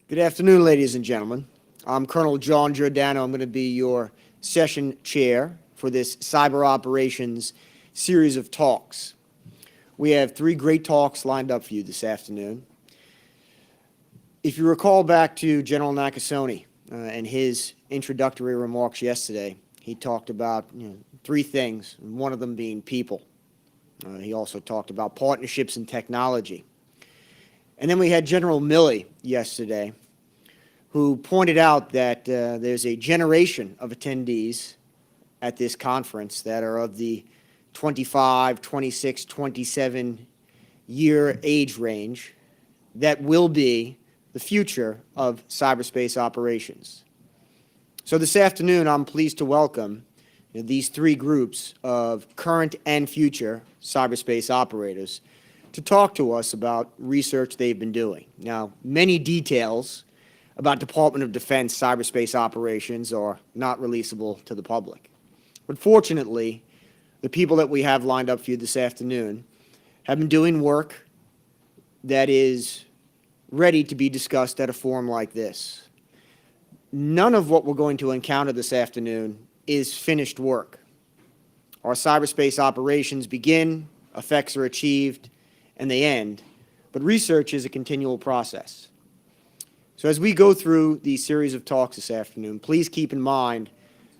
Good afternoon, ladies and gentlemen. I'm Colonel John Giordano. I'm going to be your session chair for this cyber operations series of talks. We have 3 great talks lined up for you this afternoon. If you recall back to General Nakasone and his introductory remarks yesterday, he talked about 3 things, and one of them being people. He also talked about partnerships and technology. And then we had General Milley yesterday, who pointed out that there's a generation of attendees at this conference that are of the 25, 26, 27-year age range that will be the future of cyberspace operations. So this afternoon, I'm pleased to welcome these 3 groups of current and future cyberspace operators to talk to us about research they've been doing. Now, many details about Department of Defense cyberspace operations are not releasable to the public. But fortunately, the people that we have lined up for you this afternoon have been doing work that is ready to be discussed at a forum like this. None of what we're going to encounter this afternoon is finished work. Our cyberspace operations begin, effects are achieved, and they end, but research is a continual process. So as we go through these series of talks this afternoon, please keep in mind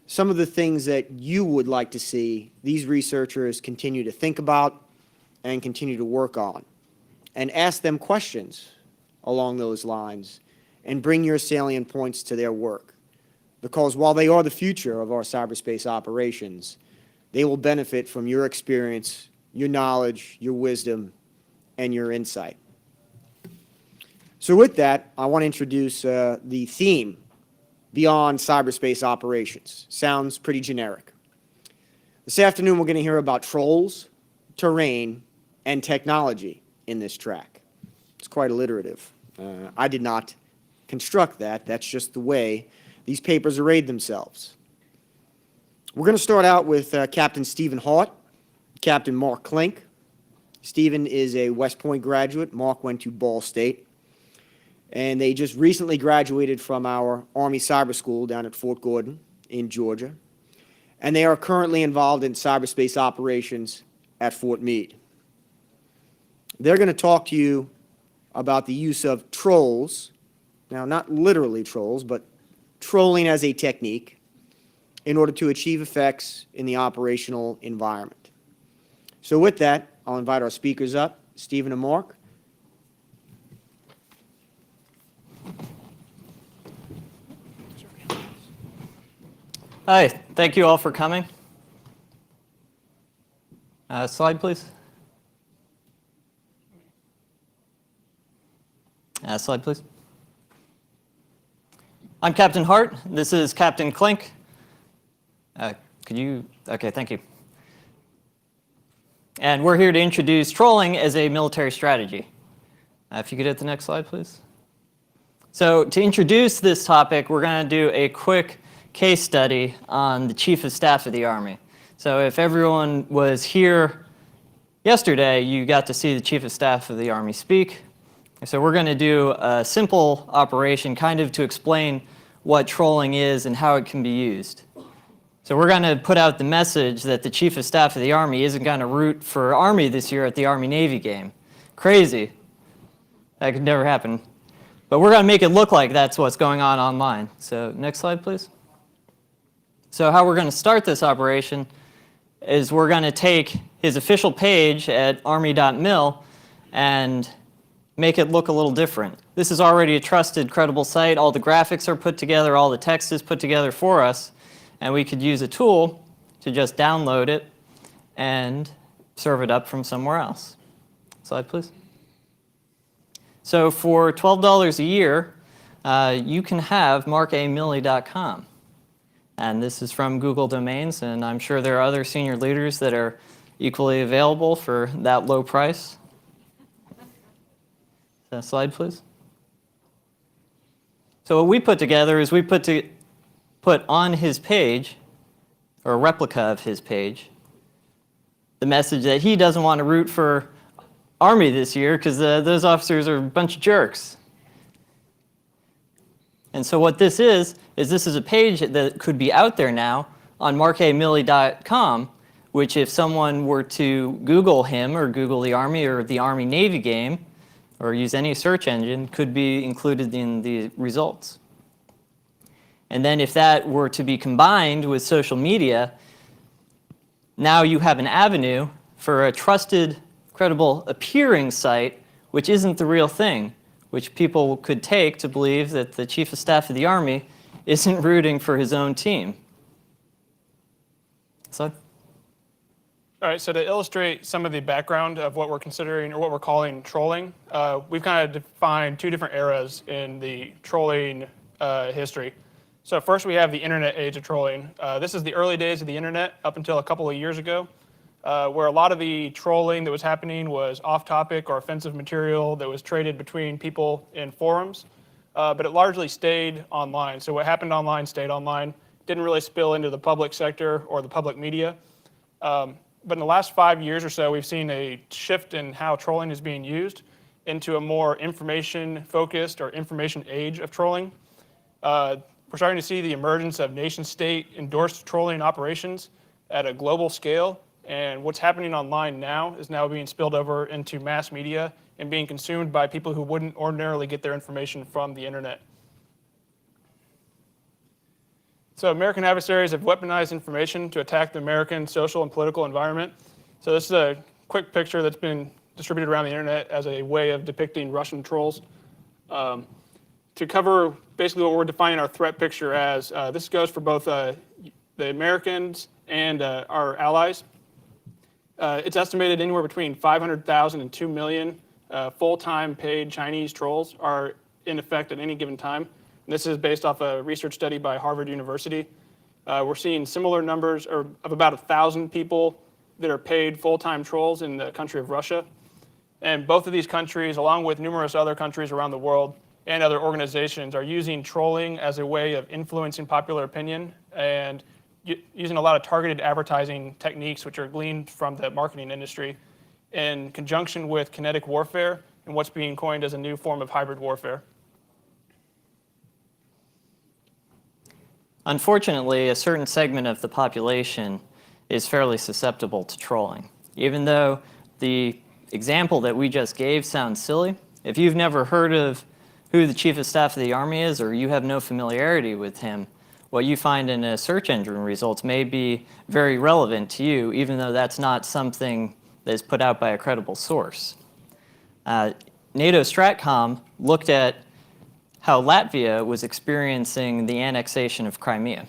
some of the things that you would like to see these researchers continue to think about and continue to work on, and ask them questions along those lines and bring your salient points to their work. Because while they are the future of our cyberspace operations, they will benefit from your experience, your knowledge, your wisdom, and your insight. So with that, I want to introduce the theme, Beyond Cyberspace Operations. Sounds pretty generic. This afternoon, we're going to hear about trolls, terrain, and technology in this track. It's quite alliterative. I did not construct that. That's just the way these papers arrayed themselves. We're going to start out with Captain Stephen Hawt, Captain Mark Klink. Stephen is a West Point graduate. Mark went to Ball State. And they just recently graduated from our Army Cyber School down at Fort Gordon in Georgia. And they are currently involved in cyberspace operations at Fort Meade. They're going to talk to you about the use of trolls, now not literally trolls, but trolling as a technique in order to achieve effects in the operational environment. So with that, I'll invite our speakers up, Stephen and Mark. Hi, thank you all for coming. Slide, please. Slide, please. I'm Captain Hart. This is Captain Klink. Okay, thank you. And we're here to introduce trolling as a military strategy. If you could hit the next slide, please. So to introduce this topic, we're going to do a quick case study on the Chief of Staff of the Army. So if everyone was here yesterday, you got to see the Chief of Staff of the Army speak. So we're going to do a simple operation kind of to explain what trolling is and how it can be used. So we're going to put out the message that the Chief of Staff of the Army isn't going to root for Army this year at the Army-Navy game. Crazy. That could never happen. But we're going to make it look like that's what's going on online. So next slide, please. So how we're going to start this operation is we're going to take his official page at army.mil and make it look a little different. This is already a trusted, credible site. All the graphics are put together, all the text is put together for us, and we could use a tool to just download it and serve it up from somewhere else. Slide, please. So for $12 a year, you can have markamilley.com. And this is from Google Domains, and I'm sure there are other senior leaders that are equally available for that low price. Slide, please. So what we put together is we put on his page, or a replica of his page, the message that he doesn't want to root for Army this year because those officers are a bunch of jerks. And so what this is this is a page that could be out there now on markamillie.com, which if someone were to Google him or Google the Army or the Army-Navy game or use any search engine, could be included in the results. And then if that were to be combined with social media, now you have an avenue for a trusted, credible, appearing site, which isn't the real thing, which people could take to believe that the Chief of Staff of the Army isn't rooting for his own team. So. All right, so to illustrate some of the background of what we're considering or what we're calling trolling, we've kind of defined two different eras in the trolling history. So first we have the internet age of trolling. This is the early days of the internet up until a couple of years ago, where a lot of the trolling that was happening was off-topic or offensive material that was traded between people in forums, but it largely stayed online. So what happened online stayed online, didn't really spill into the public sector or the public media. But in the last 5 years or so, we've seen a shift in how trolling is being used into a more information-focused or information age of trolling. We're starting to see the emergence of nation-state endorsed trolling operations at a global scale. And what's happening online now is now being spilled over into mass media and being consumed by people who wouldn't ordinarily get their information from the internet. So American adversaries have weaponized information to attack the American social and political environment. So this is a quick picture that's been distributed around the internet as a way of depicting Russian trolls. To cover basically what we're defining our threat picture as, this goes for both the Americans and our allies. It's estimated anywhere between 500,000 and 2 million full-time paid Chinese trolls are in effect at any given time. This is based off a research study by Harvard University. We're seeing similar numbers of about 1,000 people that are paid full-time trolls in the country of Russia. And both of these countries, along with numerous other countries around the world and other organizations, are using trolling as a way of influencing popular opinion and using a lot of targeted advertising techniques which are gleaned from the marketing industry in conjunction with kinetic warfare and what's being coined as a new form of hybrid warfare. Unfortunately, a certain segment of the population is fairly susceptible to trolling. Even though the example that we just gave sounds silly, if you've never heard of who the Chief of Staff of the Army is or you have no familiarity with him, what you find in a search engine results may be very relevant to you, even though that's not something that is put out by a credible source. NATO Stratcom looked at how Latvia was experiencing the annexation of Crimea.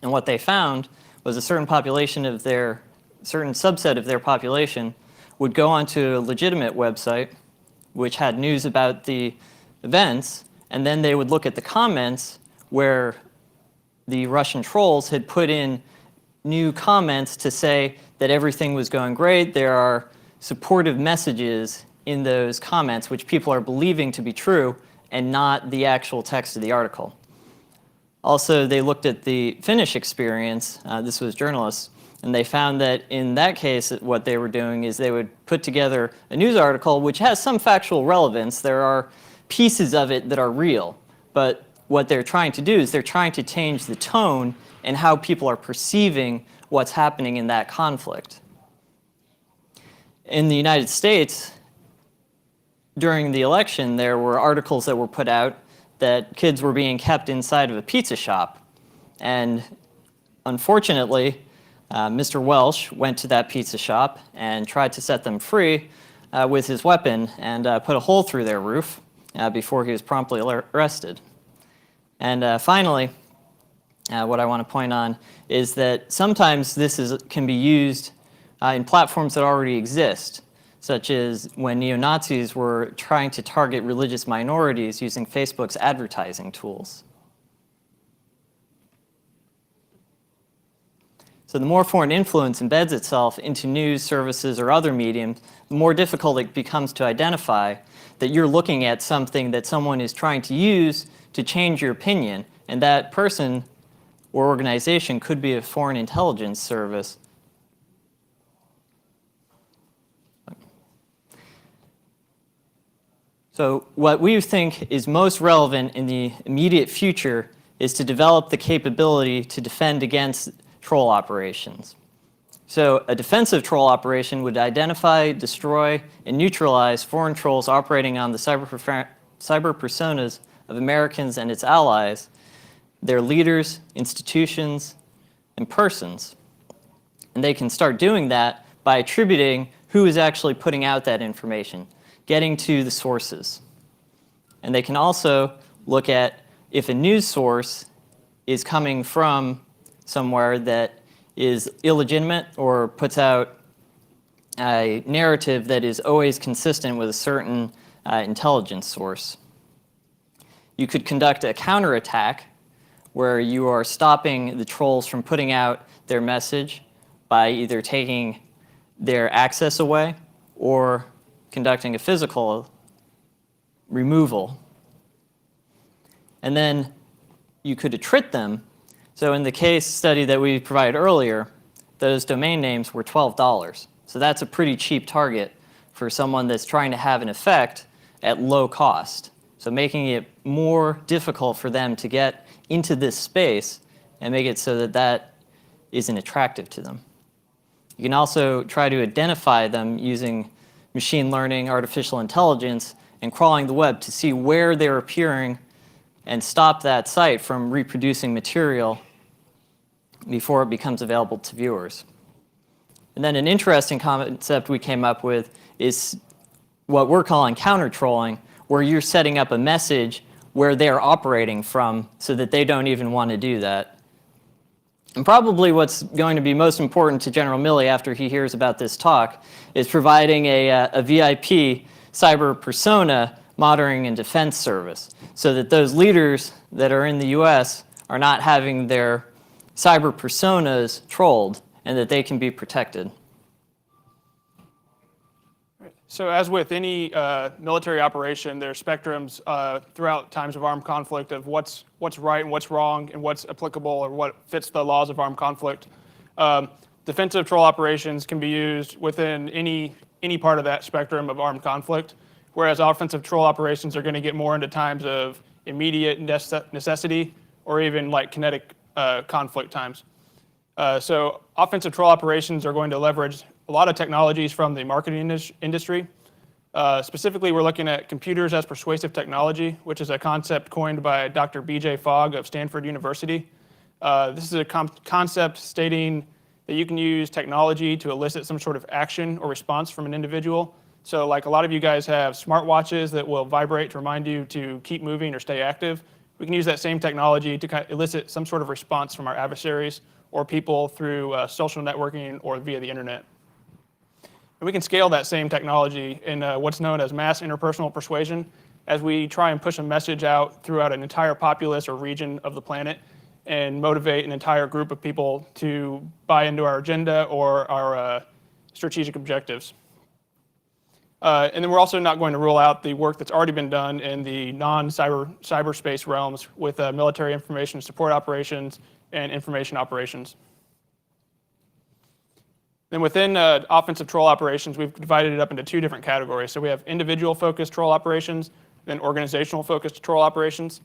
And what they found was a certain subset of their population would go onto a legitimate website which had news about the events, and then they would look at the comments where the Russian trolls had put in new comments to say that everything was going great. There are supportive messages in those comments which people are believing to be true, and not the actual text of the article. Also, they looked at the Finnish experience. This was journalists, and they found that in that case, what they were doing is they would put together a news article which has some factual relevance. There are pieces of it that are real, but what they're trying to do is they're trying to change the tone and how people are perceiving what's happening in that conflict. In the United States, during the election, there were articles that were put out that kids were being kept inside of a pizza shop. And unfortunately, Mr. Welsh went to that pizza shop and tried to set them free with his weapon and put a hole through their roof before he was promptly arrested. And finally, what I want to point on is that sometimes this can be used in platforms that already exist, such as when neo-Nazis were trying to target religious minorities using Facebook's advertising tools. So the more foreign influence embeds itself into news, services, or other mediums, the more difficult it becomes to identify that you're looking at something that someone is trying to use to change your opinion, and that person or organization could be a foreign intelligence service. So what we think is most relevant in the immediate future is to develop the capability to defend against troll operations. So a defensive troll operation would identify, destroy, and neutralize foreign trolls operating on the cyber personas of Americans and its allies, their leaders, institutions, and persons. And they can start doing that by attributing who is actually putting out that information, getting to the sources. And they can also look at if a news source is coming from somewhere that is illegitimate or puts out a narrative that is always consistent with a certain intelligence source. You could conduct a counterattack where you are stopping the trolls from putting out their message by either taking their access away or conducting a physical removal. And then you could attrit them. So in the case study that we provided earlier, those domain names were $12. So that's a pretty cheap target for someone that's trying to have an effect at low cost. So making it more difficult for them to get into this space and make it so that that isn't attractive to them. You can also try to identify them using machine learning, artificial intelligence, and crawling the web to see where they're appearing and stop that site from reproducing material before it becomes available to viewers. And then an interesting concept we came up with is what we're calling counter-trolling, where you're setting up a message where they're operating from so that they don't even want to do that. And probably what's going to be most important to General Milley after he hears about this talk is providing a VIP cyber persona monitoring and defense service so that those leaders that are in the US are not having their cyber personas trolled and that they can be protected. So as with any military operation, there are spectrums throughout times of armed conflict of what's right and what's wrong and what's applicable or what fits the laws of armed conflict. Defensive troll operations can be used within any part of that spectrum of armed conflict, whereas offensive troll operations are going to get more into times of immediate necessity or even like kinetic conflict times. So offensive troll operations are going to leverage a lot of technologies from the marketing industry. Specifically, we're looking at computers as persuasive technology, which is a concept coined by Dr. B.J. Fogg of Stanford University. This is a concept stating that you can use technology to elicit some sort of action or response from an individual. So like a lot of you guys have smartwatches that will vibrate to remind you to keep moving or stay active. We can use that same technology to kind of elicit some sort of response from our adversaries or people through social networking or via the internet. And we can scale that same technology in what's known as mass interpersonal persuasion as we try and push a message out throughout an entire populace or region of the planet and motivate an entire group of people to buy into our agenda or our strategic objectives. And then we're also not going to rule out the work that's already been done in the non-cyberspace realms with military information support operations and information operations. Then within offensive troll operations, we've divided it up into two different categories. So we have individual-focused troll operations, then organizational-focused troll operations.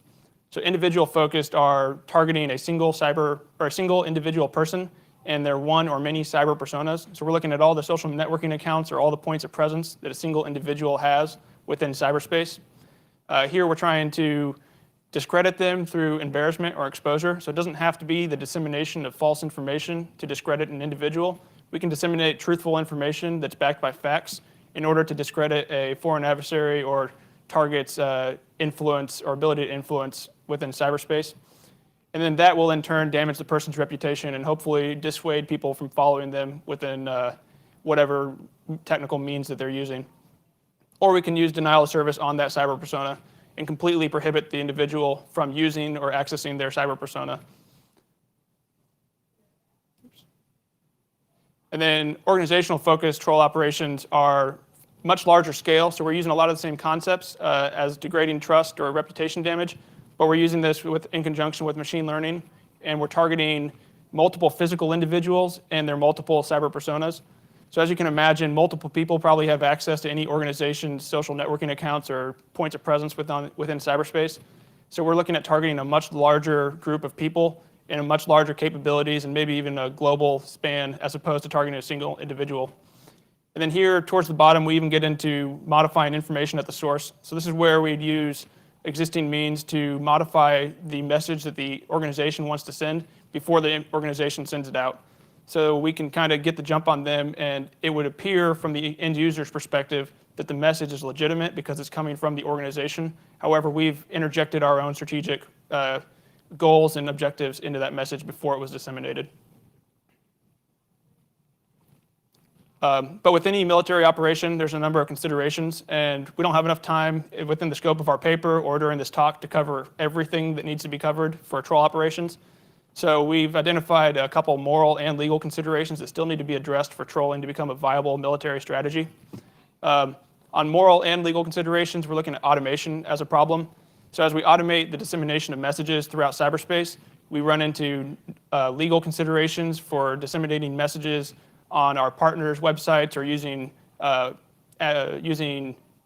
So individual-focused are targeting a single individual person and their one or many cyber personas. So we're looking at all the social networking accounts or all the points of presence that a single individual has within cyberspace. Here we're trying to discredit them through embarrassment or exposure. So it doesn't have to be the dissemination of false information to discredit an individual. We can disseminate truthful information that's backed by facts in order to discredit a foreign adversary or target's influence or ability to influence within cyberspace. And then that will in turn damage the person's reputation and hopefully dissuade people from following them within whatever technical means that they're using. Or we can use denial of service on that cyber persona and completely prohibit the individual from using or accessing their cyber persona. And then organizational focused troll operations are much larger scale, so we're using a lot of the same concepts as degrading trust or reputation damage, but we're using this in conjunction with machine learning, and we're targeting multiple physical individuals and their multiple cyber personas. So as you can imagine, multiple people probably have access to any organization's social networking accounts or points of presence within cyberspace. So we're looking at targeting a much larger group of people and a much larger capabilities and maybe even a global span as opposed to targeting a single individual. And then here towards the bottom, we even get into modifying information at the source. So this is where we'd use existing means to modify the message that the organization wants to send before the organization sends it out. So we can kind of get the jump on them, and it would appear from the end user's perspective that the message is legitimate because it's coming from the organization. However, we've interjected our own strategic goals and objectives into that message before it was disseminated. But with any military operation, there's a number of considerations, and we don't have enough time within the scope of our paper or during this talk to cover everything that needs to be covered for troll operations. So we've identified a couple moral and legal considerations that still need to be addressed for trolling to become a viable military strategy. On moral and legal considerations, we're looking at automation as a problem. So as we automate the dissemination of messages throughout cyberspace, we run into legal considerations for disseminating messages on our partners' websites or using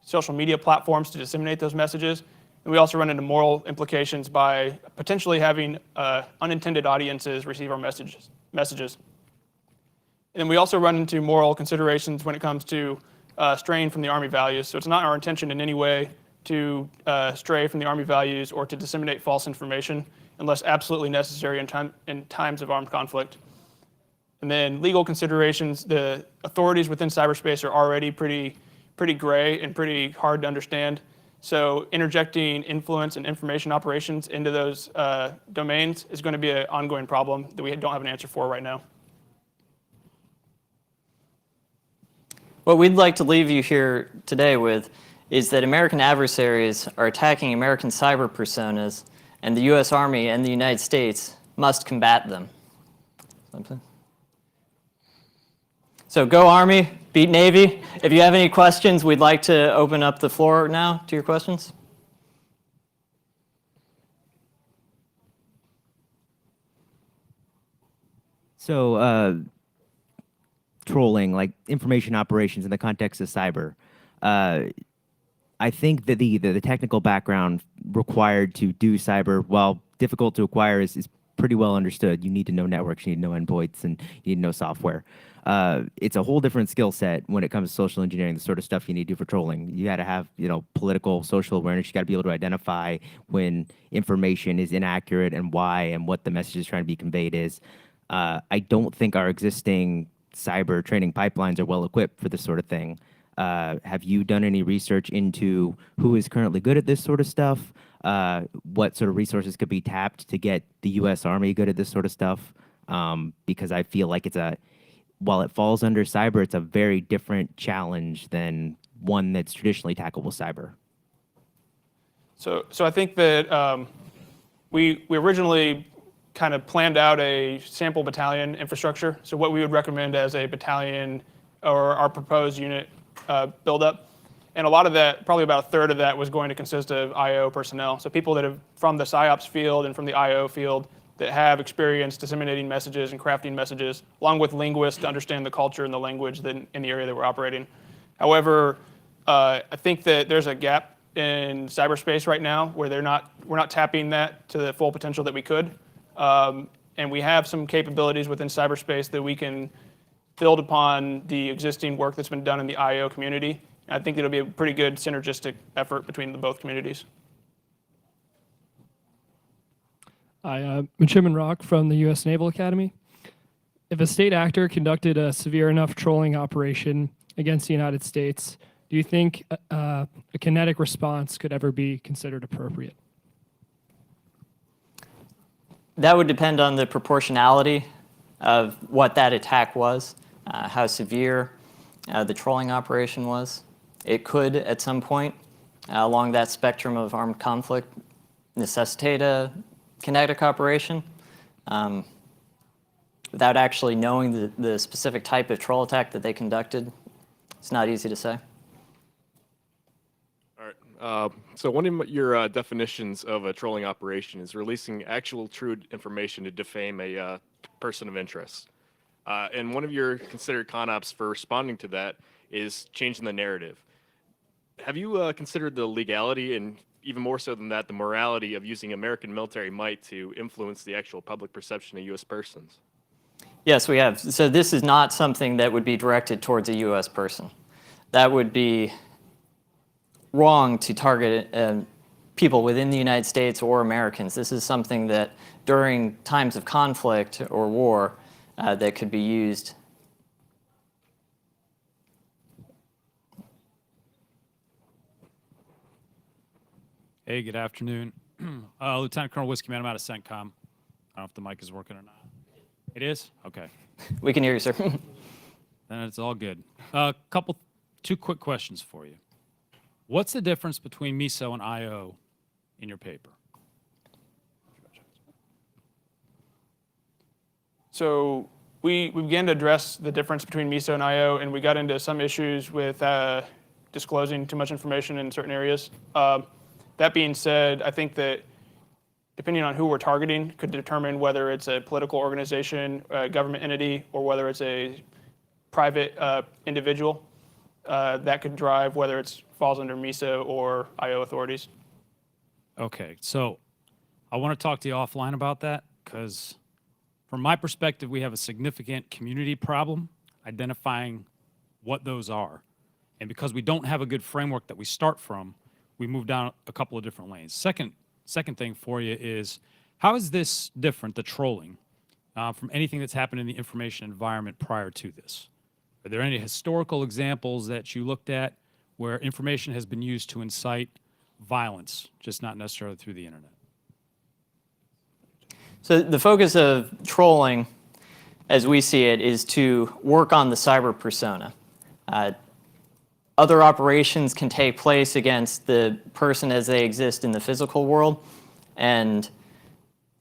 social media platforms to disseminate those messages. And we also run into moral implications by potentially having unintended audiences receive our messages. And we also run into moral considerations when it comes to straying from the Army values. So it's not our intention in any way to stray from the Army values or to disseminate false information unless absolutely necessary in times of armed conflict. And then legal considerations, the authorities within cyberspace are already pretty gray and pretty hard to understand. So interjecting influence and information operations into those domains is going to be an ongoing problem that we don't have an answer for right now. What we'd like to leave you here today with is that American adversaries are attacking American cyber personas, and the U.S. Army and the United States must combat them. So go Army, beat Navy. If you have any questions, we'd like to open up the floor now to your questions. So trolling, like information operations in the context of cyber, I think that the technical background required to do cyber, while difficult to acquire, is pretty well understood. You need to know networks, you need to know endpoints, and you need to know software. It's a whole different skill set when it comes to social engineering, the sort of stuff you need to do for trolling. You got to have, political, social awareness. You got to be able to identify when information is inaccurate and why, and what the message is trying to be conveyed is. I don't think our existing cyber training pipelines are well equipped for this sort of thing. Have you done any research into who is currently good at this sort of stuff? What sort of resources could be tapped to get the U.S. Army good at this sort of stuff? Because I feel like while it falls under cyber, it's a very different challenge than one that's traditionally tackled with cyber. So I think that we originally kind of planned out a sample battalion infrastructure. So what we would recommend as a battalion or our proposed unit buildup. And a lot of that, probably about a third of that, was going to consist of I/O personnel. So people that have from the PsyOps field and from the I/O field that have experience disseminating messages and crafting messages, along with linguists to understand the culture and the language in the area that we're operating. However, I think that there's a gap in cyberspace right now where we're not tapping that to the full potential that we could. And we have some capabilities within cyberspace that we can build upon the existing work that's been done in the I/O community. I think it'll be a pretty good synergistic effort between the both communities. I'm Chairman Rock from the U.S. Naval Academy. If a state actor conducted a severe enough trolling operation against the United States, do you think a kinetic response could ever be considered appropriate? That would depend on the proportionality of what that attack was, how severe the trolling operation was. It could, at some point, along that spectrum of armed conflict, necessitate a kinetic operation. Without actually knowing the specific type of troll attack that they conducted, it's not easy to say. All right. So one of your definitions of a trolling operation is releasing actual true information to defame a person of interest. And one of your considered con-ops for responding to that is changing the narrative. Have you considered the legality and even more so than that, the morality of using American military might to influence the actual public perception of U.S. persons? Yes, we have. So this is not something that would be directed towards a U.S. person. That would be wrong to target people within the United States or Americans. This is something that during times of conflict or war that could be used. Hey, good afternoon. Lieutenant Colonel Whiskey Man, I'm out of CENTCOM. I don't know if the mic is working or not. It is? Okay. We can hear you, sir. Then it's all good. Two quick questions for you. What's the difference between MISO and IO in your paper? So we began to address the difference between MISO and IO, and we got into some issues with disclosing too much information in certain areas. That being said, I think that depending on who we're targeting could determine whether it's a political organization, a government entity, or whether it's a private individual. That could drive whether it falls under MISO or IO authorities. Okay, so I want to talk to you offline about that because from my perspective, we have a significant community problem identifying what those are. And because we don't have a good framework that we start from, we move down a couple of different lanes. Second thing for you is, how is this different, the trolling, from anything that's happened in the information environment prior to this? Are there any historical examples that you looked at where information has been used to incite violence, just not necessarily through the internet? So the focus of trolling, as we see it, is to work on the cyber persona. Other operations can take place against the person as they exist in the physical world, and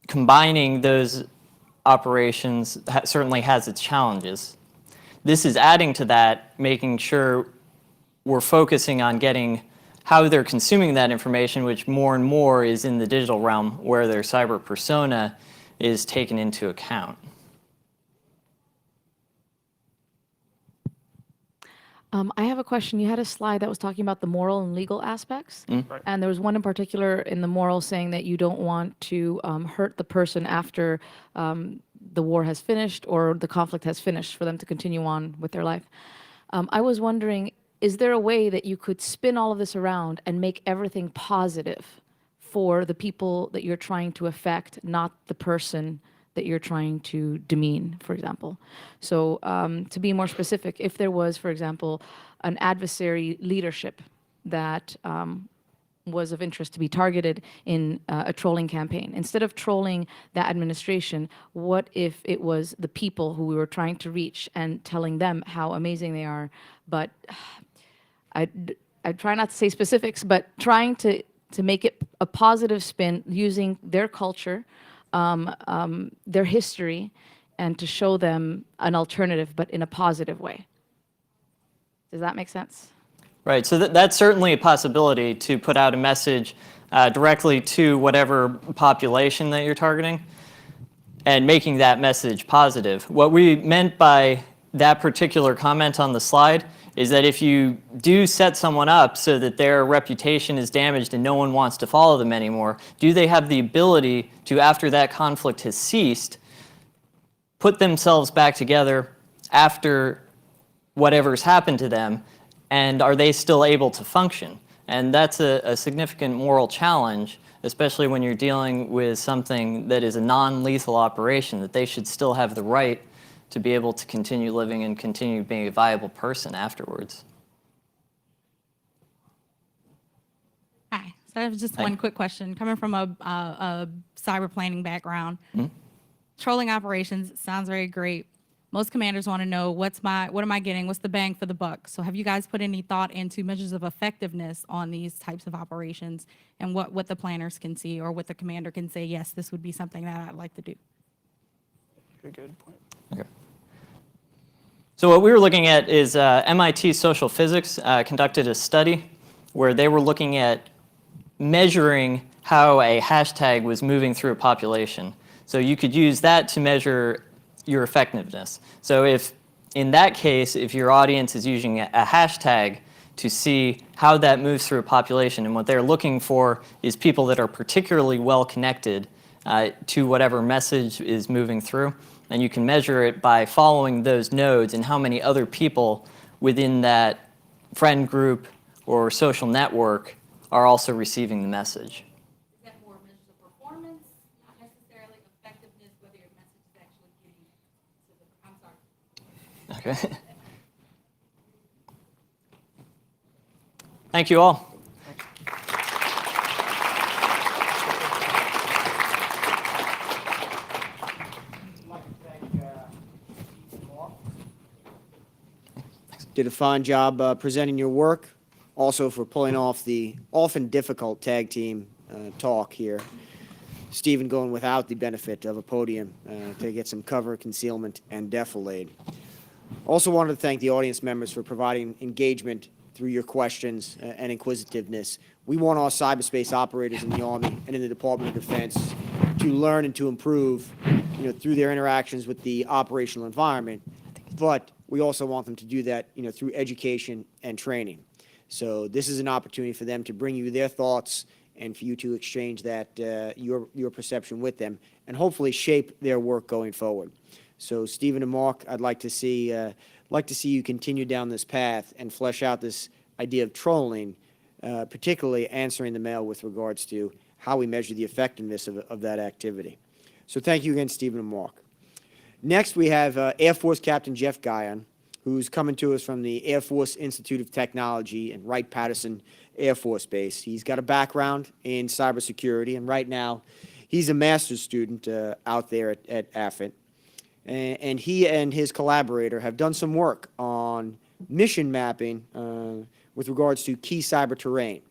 combining those operations certainly has its challenges. This is adding to that, making sure we're focusing on getting how they're consuming that information, which more and more is in the digital realm where their cyber persona is taken into account. I have a question. You had a slide that was talking about the moral and legal aspects. Right. And there was one in particular in the moral saying that you don't want to hurt the person after the war has finished or the conflict has finished for them to continue on with their life. I was wondering, is there a way that you could spin all of this around and make everything positive for the people that you're trying to affect, not the person that you're trying to demean, for example? So to be more specific, if there was, for example, an adversary leadership that was of interest to be targeted in a trolling campaign, instead of trolling that administration, what if it was the people who we were trying to reach and telling them how amazing they are? But I try not to say specifics, but trying to make it a positive spin using their culture, their history, and to show them an alternative, but in a positive way. Does that make sense? Right, so that's certainly a possibility to put out a message directly to whatever population that you're targeting and making that message positive. What we meant by that particular comment on the slide is that if you do set someone up so that their reputation is damaged and no one wants to follow them anymore, do they have the ability to, after that conflict has ceased, put themselves back together after whatever's happened to them, and are they still able to function? And that's a significant moral challenge, especially when you're dealing with something that is a non-lethal operation, that they should still have the right to be able to continue living and continue being a viable person afterwards. Hi. So I have just one quick question. Coming from a cyber planning background, trolling operations sounds very great. Most commanders want to know what am I getting? What's the bang for the buck? So have you guys put any thought into measures of effectiveness on these types of operations and what the planners can see or what the commander can say, yes, this would be something that I'd like to do? Good point. Okay. So what we were looking at is MIT Social Physics conducted a study where they were looking at measuring how a hashtag was moving through a population. So you could use that to measure your effectiveness. So if in that case, if your audience is using a hashtag to see how that moves through a population, and what they're looking for is people that are particularly well connected to whatever message is moving through, and you can measure it by following those nodes and how many other people within that friend group or social network are also receiving the message. Is that more measures of performance, not necessarily effectiveness, whether your message is actually getting to the, I'm sorry. Okay. Thank you all. Did a fine job presenting your work, also for pulling off the often difficult tag team talk here. Stephen going without the benefit of a podium to get some cover, concealment, and defilade. Also wanted to thank the audience members for providing engagement through your questions and inquisitiveness. We want our cyberspace operators in the Army and in the Department of Defense to learn and to improve, through their interactions with the operational environment, but we also want them to do that, through education and training. So this is an opportunity for them to bring you their thoughts and for you to exchange that, your perception with them, and hopefully shape their work going forward. So Stephen and Mark, I'd like to see you continue down this path and flesh out this idea of trolling, particularly answering the mail with regards to how we measure the effectiveness of that activity. So thank you again, Stephen and Mark. Next, we have Air Force Captain Jeff Guyan, who's coming to us from the Air Force Institute of Technology and Wright-Patterson Air Force Base. He's got a background in cybersecurity, and right now he's a master's student out there at AFIT. And he and his collaborator have done some work on mission mapping with regards to key cyber terrain.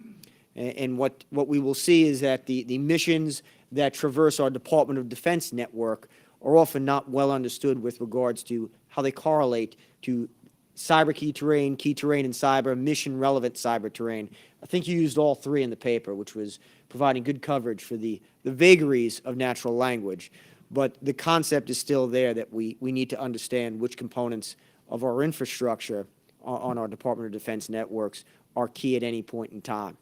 And what we will see is that the missions that traverse our Department of Defense network are often not well understood with regards to how they correlate to cyber key terrain in cyber, mission-relevant cyber terrain. I think you used all three in the paper, which was providing good coverage for the vagaries of natural language. But the concept is still there that we need to understand which components of our infrastructure on our Department of Defense networks are key at any point in time.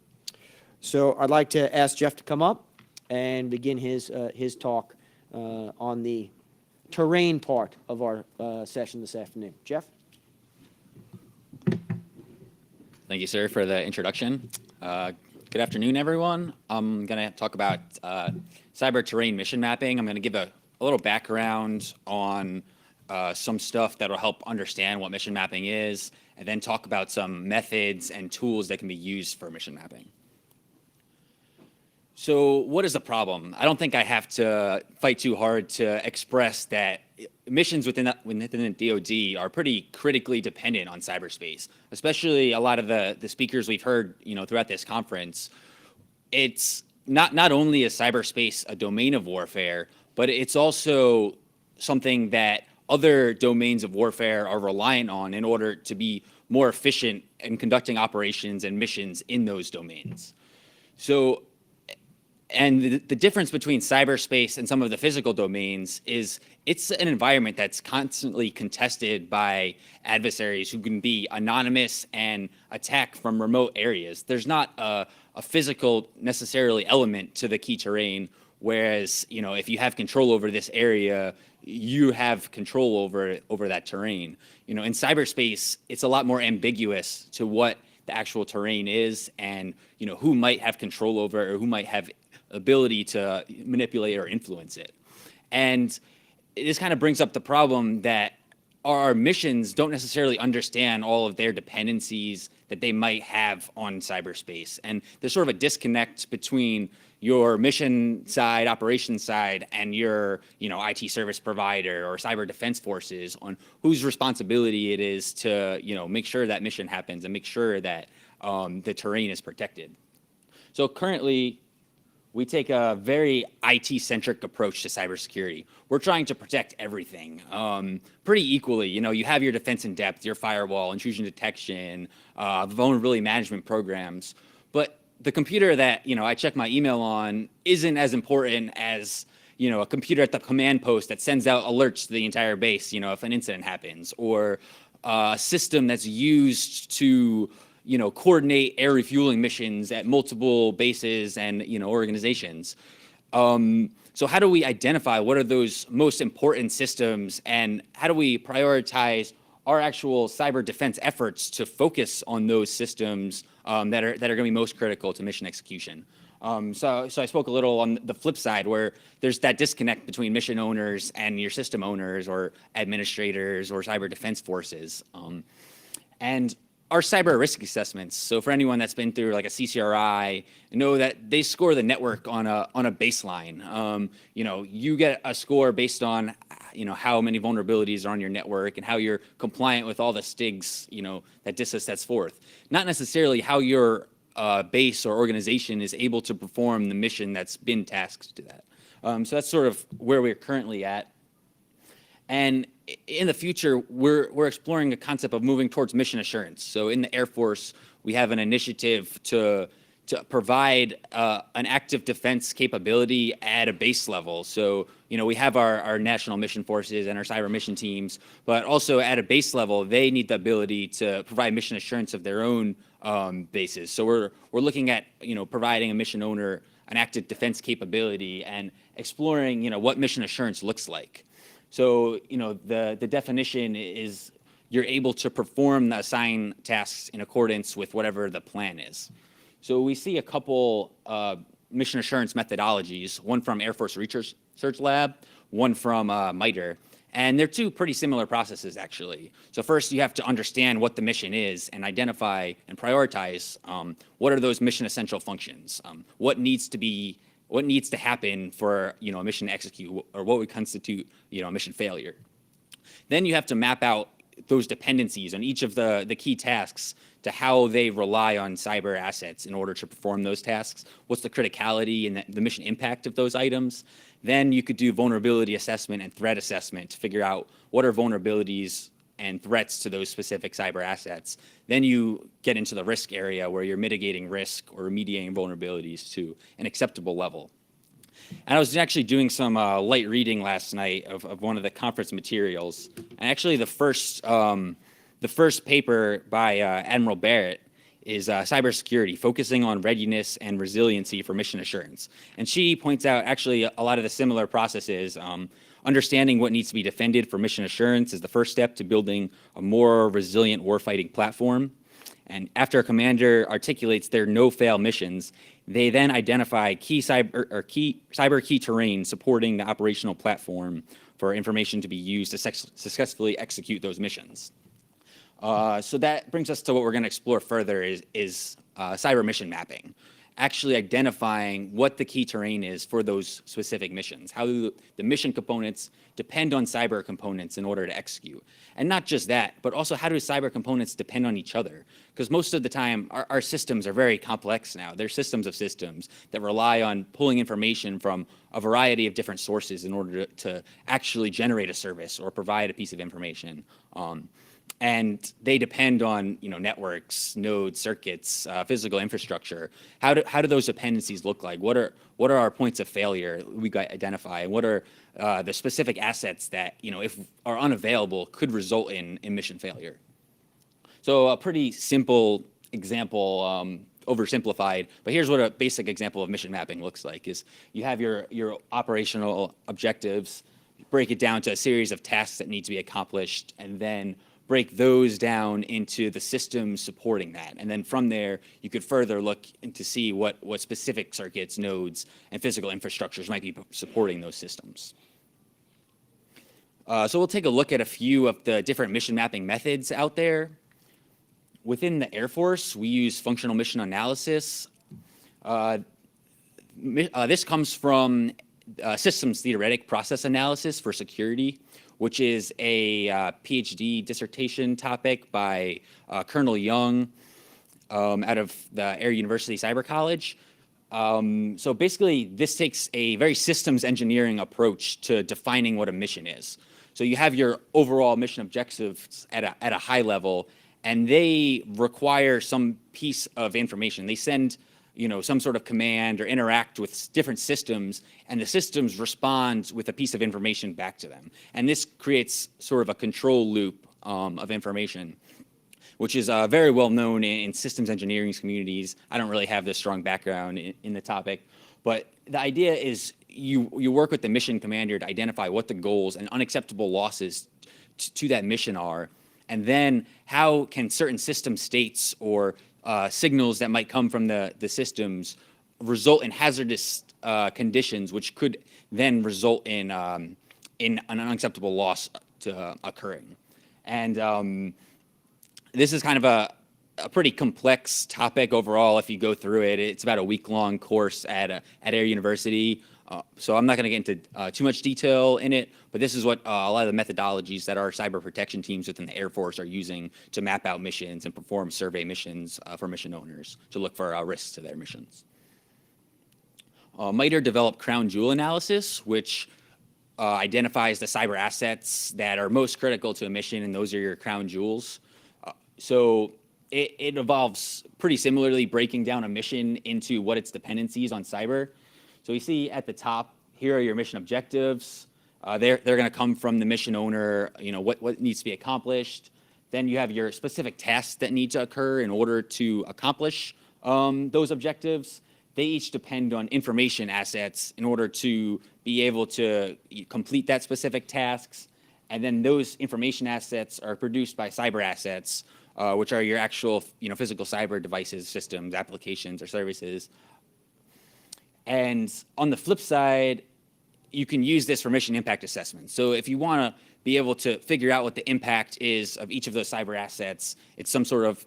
So I'd like to ask Jeff to come up and begin his talk on the terrain part of our session this afternoon. Jeff? Thank you, sir, for the introduction. Good afternoon, everyone. I'm going to talk about cyber terrain mission mapping. I'm going to give a little background on some stuff that will help understand what mission mapping is, and then talk about some methods and tools that can be used for mission mapping. So what is the problem? I don't think I have to fight too hard to express that missions within the DoD are pretty critically dependent on cyberspace, especially a lot of the speakers we've heard, throughout this conference. It's not only is cyberspace a domain of warfare, but it's also something that other domains of warfare are reliant on in order to be more efficient in conducting operations and missions in those domains. So, and the difference between cyberspace and some of the physical domains is it's an environment that's constantly contested by adversaries who can be anonymous and attack from remote areas. There's not a physical necessarily element to the key terrain, whereas, if you have control over this area, you have control over that terrain. In cyberspace, it's a lot more ambiguous to what the actual terrain is and, who might have control over it or who might have ability to manipulate or influence it. And this kind of brings up the problem that our missions don't necessarily understand all of their dependencies that they might have on cyberspace. And there's sort of a disconnect between your mission side, operations side, and your, IT service provider or cyber defense forces on whose responsibility it is to, make sure that mission happens and make sure that the terrain is protected. So currently, we take a very IT-centric approach to cybersecurity. We're trying to protect everything pretty equally. You have your defense in depth, your firewall, intrusion detection, vulnerability management programs. But the computer that I check my email on isn't as important as a computer at the command post that sends out alerts to the entire base, if an incident happens, or a system that's used to, coordinate air refueling missions at multiple bases and, organizations. So how do we identify what are those most important systems, and how do we prioritize our actual cyber defense efforts to focus on those systems that are going to be most critical to mission execution? So I spoke a little on the flip side, where there's that disconnect between mission owners and your system owners or administrators or cyber defense forces. And our cyber risk assessments, so for anyone that's been through like a CCRI, know that they score the network on a baseline. You get a score based on how many vulnerabilities are on your network and how you're compliant with all the STIGs that DISA sets forth. Not necessarily how your base or organization is able to perform the mission that's been tasked to that. So that's sort of where we're currently at. And in the future, we're exploring the concept of moving towards mission assurance. So in the Air Force, we have an initiative to provide an active defense capability at a base level. So, we have our national mission forces and our cyber mission teams, but also at a base level, they need the ability to provide mission assurance of their own bases. So we're looking at, providing a mission owner an active defense capability and exploring, what mission assurance looks like. So, the definition is you're able to perform the assigned tasks in accordance with whatever the plan is. So we see a couple mission assurance methodologies, one from Air Force Research Lab, one from MITRE, and they're two pretty similar processes, actually. So first, you have to understand what the mission is and identify and prioritize what are those mission essential functions, what needs to happen for a mission to execute, or what would constitute a mission failure. Then you have to map out those dependencies on each of the key tasks to how they rely on cyber assets in order to perform those tasks. What's the criticality and the mission impact of those items? Then you could do vulnerability assessment and threat assessment to figure out what are vulnerabilities and threats to those specific cyber assets. Then you get into the risk area where you're mitigating risk or remediating vulnerabilities to an acceptable level. And I was actually doing some light reading last night of one of the conference materials. And actually the first paper by Admiral Barrett is cybersecurity, focusing on readiness and resiliency for mission assurance. And she points out actually a lot of the similar processes. Understanding what needs to be defended for mission assurance is the first step to building a more resilient warfighting platform. And after a commander articulates their no-fail missions, they then identify cyber key terrain supporting the operational platform for information to be used to successfully execute those missions. So that brings us to what we're going to explore further is cyber mission mapping. Actually identifying what the key terrain is for those specific missions. How do the mission components depend on cyber components in order to execute? And not just that, but also how do cyber components depend on each other? Because most of the time, our systems are very complex now. They're systems of systems that rely on pulling information from a variety of different sources in order to actually generate a service or provide a piece of information. And they depend on networks, nodes, circuits, physical infrastructure. How do those dependencies look like? What are our points of failure we identify? And what are the specific assets that if are unavailable could result in mission failure? So a pretty simple example, oversimplified, but here's what a basic example of mission mapping looks like: is you have your operational objectives, break it down to a series of tasks that need to be accomplished, and then break those down into the systems supporting that. And then from there, you could further look to see what specific circuits, nodes, and physical infrastructures might be supporting those systems. So we'll take a look at a few of the different mission mapping methods out there. Within the Air Force, we use functional mission analysis. This comes from systems theoretic process analysis for security, which is a PhD dissertation topic by Colonel Young out of the Air University Cyber College. So basically, this takes a very systems engineering approach to defining what a mission is. So you have your overall mission objectives at a high level, and they require some piece of information. They send some sort of command or interact with different systems, and the systems respond with a piece of information back to them. And this creates sort of a control loop of information, which is very well known in systems engineering communities. I don't really have this strong background in the topic, but the idea is you work with the mission commander to identify what the goals and unacceptable losses to that mission are, and then how can certain system states or signals that might come from the systems result in hazardous conditions, which could then result in an unacceptable loss occurring. And this is kind of a pretty complex topic overall. If you go through it, it's about a week-long course at Air University. So I'm not going to get into too much detail in it, but this is what a lot of the methodologies that our cyber protection teams within the Air Force are using to map out missions and perform survey missions for mission owners to look for risks to their missions. MITRE developed crown jewel analysis, which identifies the cyber assets that are most critical to a mission, and those are your crown jewels. So it involves pretty similarly breaking down a mission into what its dependencies on cyber. So you see at the top, here are your mission objectives. They're going to come from the mission owner, what needs to be accomplished. Then you have your specific tasks that need to occur in order to accomplish those objectives. They each depend on information assets in order to be able to complete that specific tasks. And then those information assets are produced by cyber assets, which are your actual physical cyber devices, systems, applications, or services. And on the flip side, you can use this for mission impact assessment. So if you want to be able to figure out what the impact is of each of those cyber assets, it's some sort of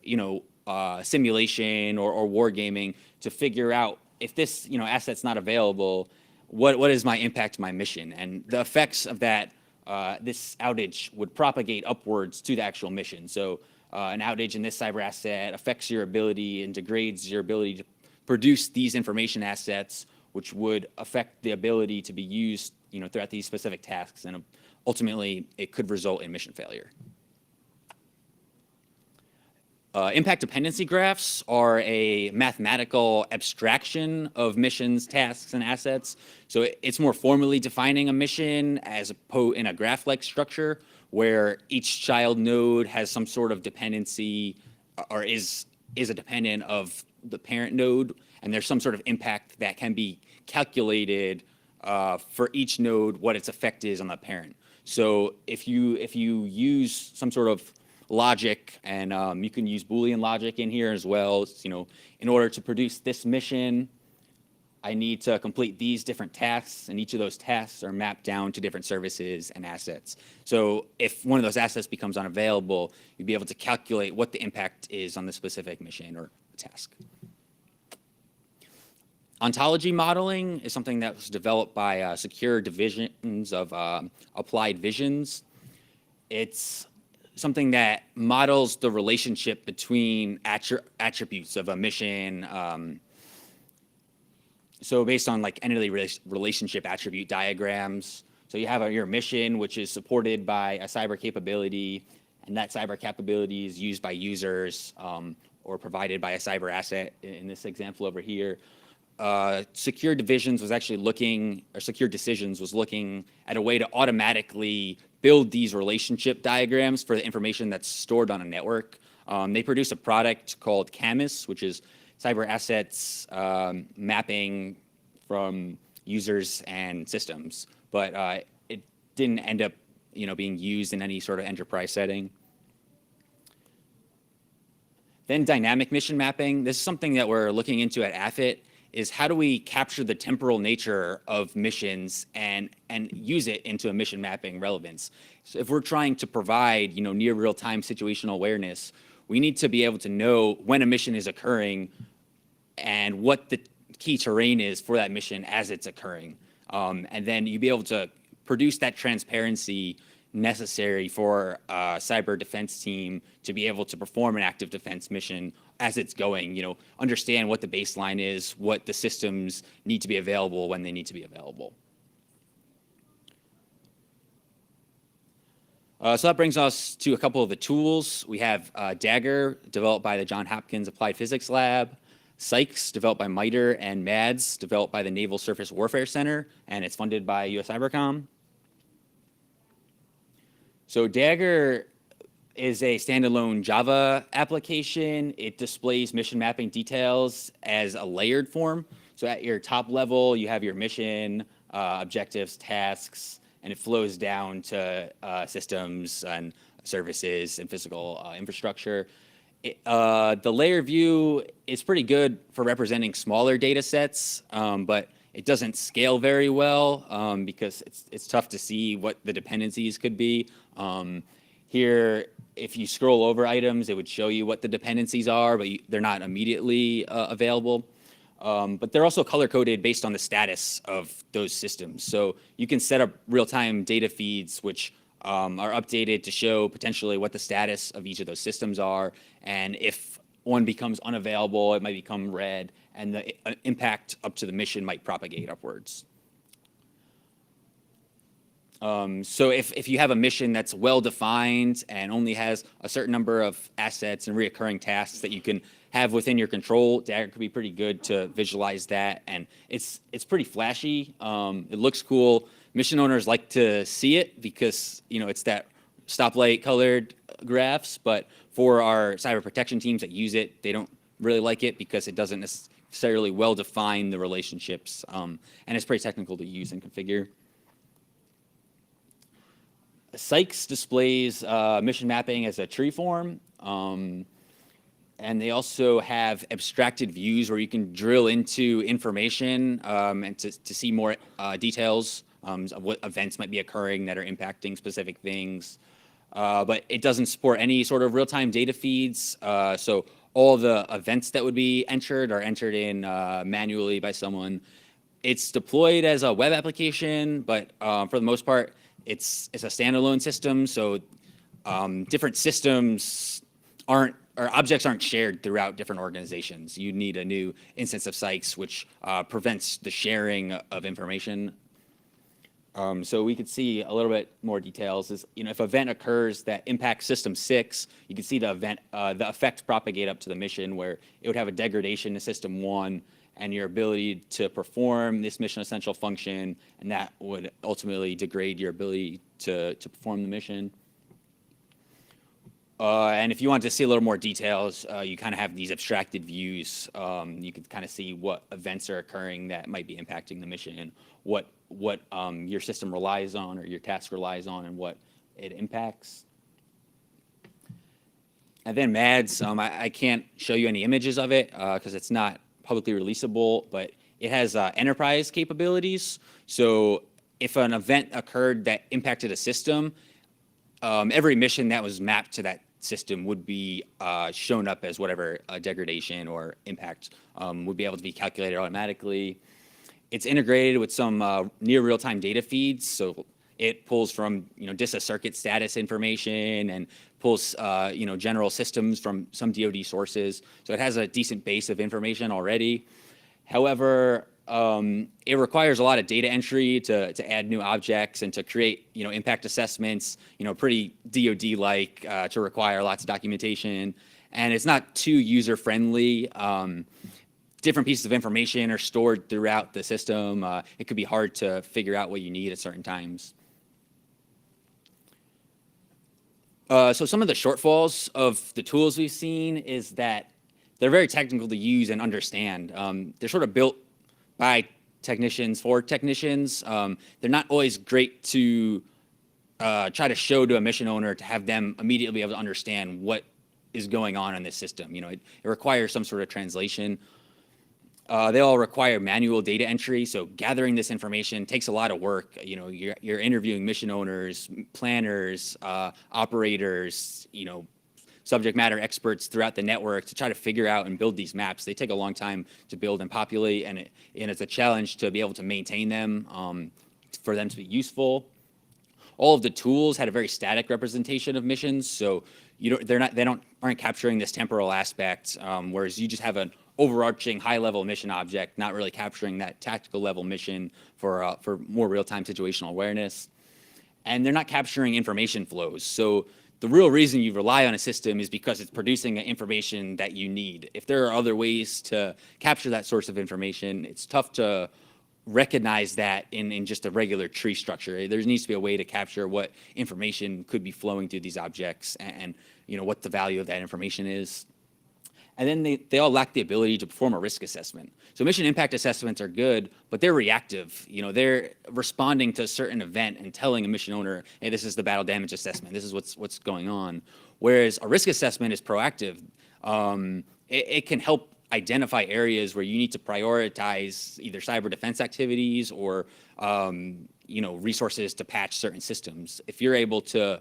simulation or wargaming to figure out if this asset's not available, what is my impact to my mission? And the effects of that, this outage would propagate upwards to the actual mission. So an outage in this cyber asset affects your ability and degrades your ability to produce these information assets, which would affect the ability to be used throughout these specific tasks, and ultimately it could result in mission failure. Impact dependency graphs are a mathematical abstraction of missions, tasks, and assets. So it's more formally defining a mission as opposed in a graph-like structure where each child node has some sort of dependency or is a dependent of the parent node, and there's some sort of impact that can be calculated for each node what its effect is on the parent. So if you use some sort of logic, and you can use Boolean logic in here as well, in order to produce this mission, I need to complete these different tasks, and each of those tasks are mapped down to different services and assets. So if one of those assets becomes unavailable, you'd be able to calculate what the impact is on the specific mission or task. Ontology modeling is something that was developed by secure divisions of applied visions. It's something that models the relationship between attributes of a mission. So based on entity relationship attribute diagrams. So you have your mission, which is supported by a cyber capability, and that cyber capability is used by users or provided by a cyber asset in this example over here. Secure Divisions was actually looking, or Secure Decisions was looking at a way to automatically build these relationship diagrams for the information that's stored on a network. They produce a product called CAMUS, which is cyber assets mapping from users and systems, but it didn't end up being used in any sort of enterprise setting. Then dynamic mission mapping. This is something that we're looking into at AFIT, is how do we capture the temporal nature of missions and use it into a mission mapping relevance. So if we're trying to provide near real-time situational awareness, we need to be able to know when a mission is occurring and what the key terrain is for that mission as it's occurring. And then you'd be able to produce that transparency necessary for a cyber defense team to be able to perform an active defense mission as it's going, understand what the baseline is, what the systems need to be available when they need to be available. So that brings us to a couple of the tools. We have Dagger, developed by the Johns Hopkins Applied Physics Lab, CyCs, developed by MITRE, and MADS, developed by the Naval Surface Warfare Center, and it's funded by US Cybercom. So Dagger is a standalone Java application. It displays mission mapping details as a layered form. So at your top level, you have your mission, objectives, tasks, and it flows down to systems and services and physical infrastructure. The layer view is pretty good for representing smaller data sets, but it doesn't scale very well because it's tough to see what the dependencies could be. Here, if you scroll over items, it would show you what the dependencies are, but they're not immediately available. But they're also color-coded based on the status of those systems. So you can set up real-time data feeds, which are updated to show potentially what the status of each of those systems are. And if one becomes unavailable, it might become red, and the impact up to the mission might propagate upwards. So if you have a mission that's well-defined and only has a certain number of assets and reoccurring tasks that you can have within your control, Dagger could be pretty good to visualize that. And it's pretty flashy. It looks cool. Mission owners like to see it because, you know, it's that stoplight colored graphs. But for our cyber protection teams that use it, they don't really like it because it doesn't necessarily well define the relationships. And it's pretty technical to use and configure. CyCs displays mission mapping as a tree form. And they also have abstracted views where you can drill into information and to see more details of what events might be occurring that are impacting specific things. But it doesn't support any sort of real-time data feeds. So all the events that would be entered are entered in manually by someone. It's deployed as a web application, but for the most part, it's a standalone system. So different systems objects aren't shared throughout different organizations. You need a new instance of CyCs, which prevents the sharing of information. So we could see a little bit more details. Is, you know, if an event occurs that impacts System 6, you can see the effect propagate up to the mission, where it would have a degradation to System 1, and your ability to perform this mission essential function, and that would ultimately degrade your ability to perform the mission. And if you want to see a little more details, you kind of have these abstracted views. You can kind of see what events are occurring that might be impacting the mission, and what your system relies on or your task relies on, and what it impacts. And then MADS, I can't show you any images of it because it's not publicly releasable, but it has enterprise capabilities. So if an event occurred that impacted a system, every mission that was mapped to that system would be shown up as whatever degradation or impact would be able to be calculated automatically. It's integrated with some near real-time data feeds, so it pulls from dis-a-circuit status information and pulls general systems from some DoD sources. So it has a decent base of information already. However, it requires a lot of data entry to add new objects and to create impact assessments, pretty DoD-like, to require lots of documentation, and it's not too user-friendly. Different pieces of information are stored throughout the system. It could be hard to figure out what you need at certain times. So some of the shortfalls of the tools we've seen is that they're very technical to use and understand. They're sort of built by technicians for technicians. They're not always great to try to show to a mission owner to have them immediately be able to understand what is going on in this system. It requires some sort of translation. They all require manual data entry, so gathering this information takes a lot of work. You're interviewing mission owners, planners, operators, subject matter experts throughout the network to try to figure out and build these maps. They take a long time to build and populate, and it's a challenge to be able to maintain them, for them to be useful. All of the tools had a very static representation of missions, so aren't capturing this temporal aspect, whereas you just have an overarching high-level mission object, not really capturing that tactical level mission for more real-time situational awareness. And they're not capturing information flows. So the real reason you rely on a system is because it's producing information that you need. If there are other ways to capture that source of information, it's tough to recognize that in just a regular tree structure. There needs to be a way to capture what information could be flowing through these objects and what the value of that information is. And then they all lack the ability to perform a risk assessment. So mission impact assessments are good, but they're reactive. They're responding to a certain event and telling a mission owner, hey, this is the battle damage assessment. This is what's going on. Whereas a risk assessment is proactive. It can help identify areas where you need to prioritize either cyber defense activities or resources to patch certain systems. If you're able to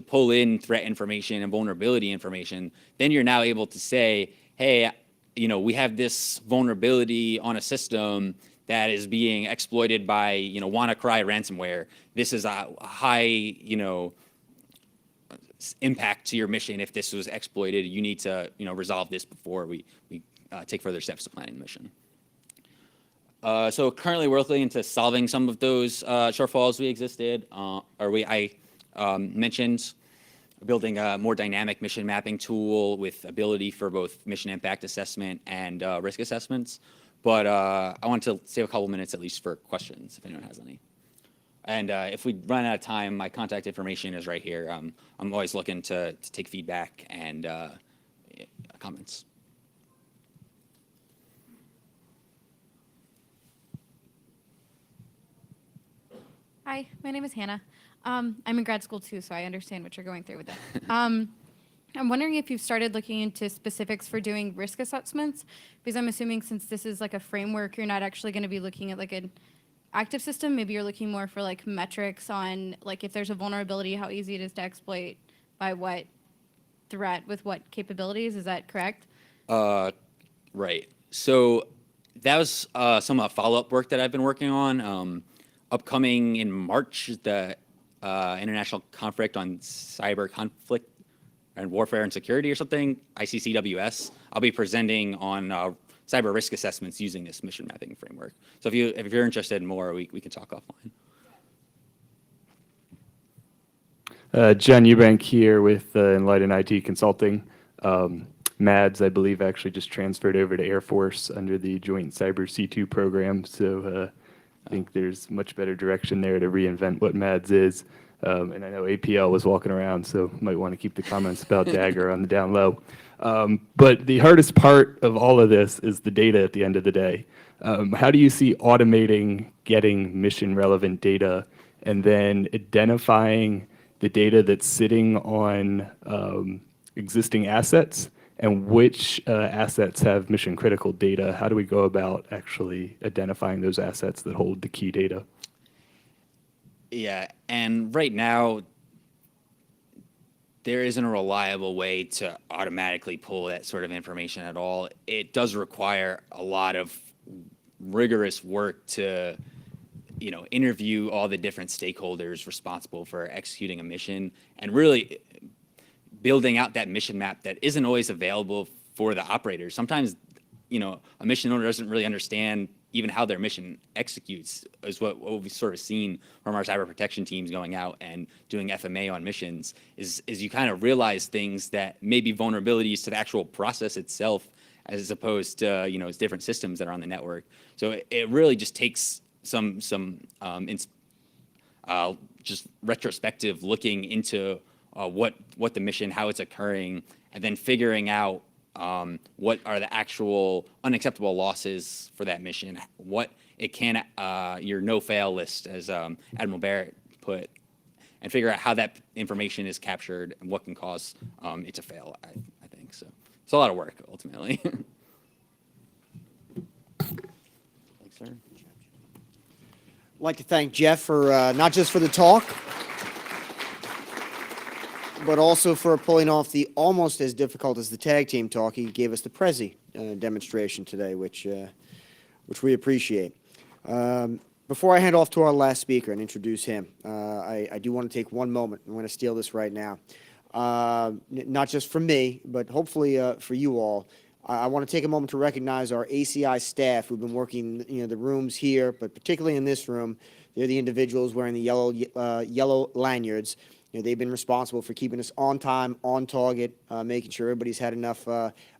pull in threat information and vulnerability information, then you're now able to say, hey, we have this vulnerability on a system that is being exploited by, WannaCry ransomware. This is a high, impact to your mission. If this was exploited, you need to, resolve this before we take further steps to planning the mission. So currently we're looking into solving some of those shortfalls I mentioned, building a more dynamic mission mapping tool with ability for both mission impact assessment and risk assessments. But I want to save a couple minutes at least for questions if anyone has any. And if we run out of time, my contact information is right here. I'm always looking to take feedback and comments. Hi, my name is Hannah. I'm in grad school too, so I understand what you're going through with that. I'm wondering if you've started looking into specifics for doing risk assessments, because I'm assuming since this is like a framework, you're not actually going to be looking at like an active system. Maybe you're looking more for like metrics on like if there's a vulnerability, how easy it is to exploit, by what threat, with what capabilities. Is that correct? Right. So that was some follow-up work that I've been working on. Upcoming in March, the International Conference on Cyber Conflict and Warfare and Security or something, ICCWS. I'll be presenting on cyber risk assessments using this mission mapping framework. So if you're interested in more, we can talk offline. John Eubank here with Enlighten IT Consulting. MADS, I believe, actually just transferred over to Air Force under the Joint Cyber C2 program. So I think there's much better direction there to reinvent what MADS is. And I know APL was walking around, so might want to keep the comments about Dagger on the down low. But the hardest part of all of this is the data at the end of the day. How do you see automating getting mission relevant data and then identifying the data that's sitting on existing assets and which assets have mission critical data? How do we go about actually identifying those assets that hold the key data? Yeah, and right now, there isn't a reliable way to automatically pull that sort of information at all. It does require a lot of rigorous work to, interview all the different stakeholders responsible for executing a mission and really building out that mission map that isn't always available for the operators. Sometimes, a mission owner doesn't really understand even how their mission executes, is what we've sort of seen from our cyber protection teams going out and doing FMA on missions, is you kind of realize things that may be vulnerabilities to the actual process itself, as opposed to, it's different systems that are on the network. So it really just takes some just retrospective looking into what the mission, how it's occurring, and then figuring out what are the actual unacceptable losses for that mission, what it can, your no-fail list, as Admiral Barrett put, and figure out how that information is captured and what can cause it to fail, I think. So it's a lot of work, ultimately. Thanks, sir. I'd like to thank Jeff for not just for the talk, but also for pulling off the almost as difficult as the tag team talk. He gave us the Prezi demonstration today, which we appreciate. Before I hand off to our last speaker and introduce him, I do want to take one moment. I'm going to steal this right now. Not just for me, but hopefully for you all. I want to take a moment to recognize our ACI staff who've been working, the rooms here, but particularly in this room. They're the individuals wearing the yellow lanyards. they've been responsible for keeping us on time, on target, making sure everybody's had enough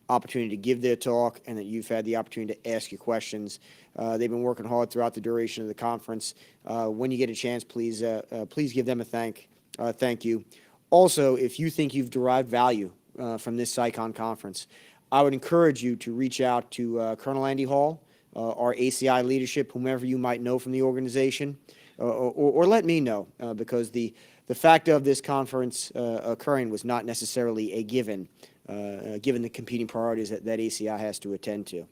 opportunity to give their talk and that you've had the opportunity to ask your questions. They've been working hard throughout the duration of the conference. When you get a chance, please give them a thank you. Also, if you think you've derived value from this CyCon conference, I would encourage you to reach out to Colonel Andy Hall, our ACI leadership, whomever you might know from the organization, or let me know, because the fact of this conference occurring was not necessarily a given, given the competing priorities that ACI has to attend to.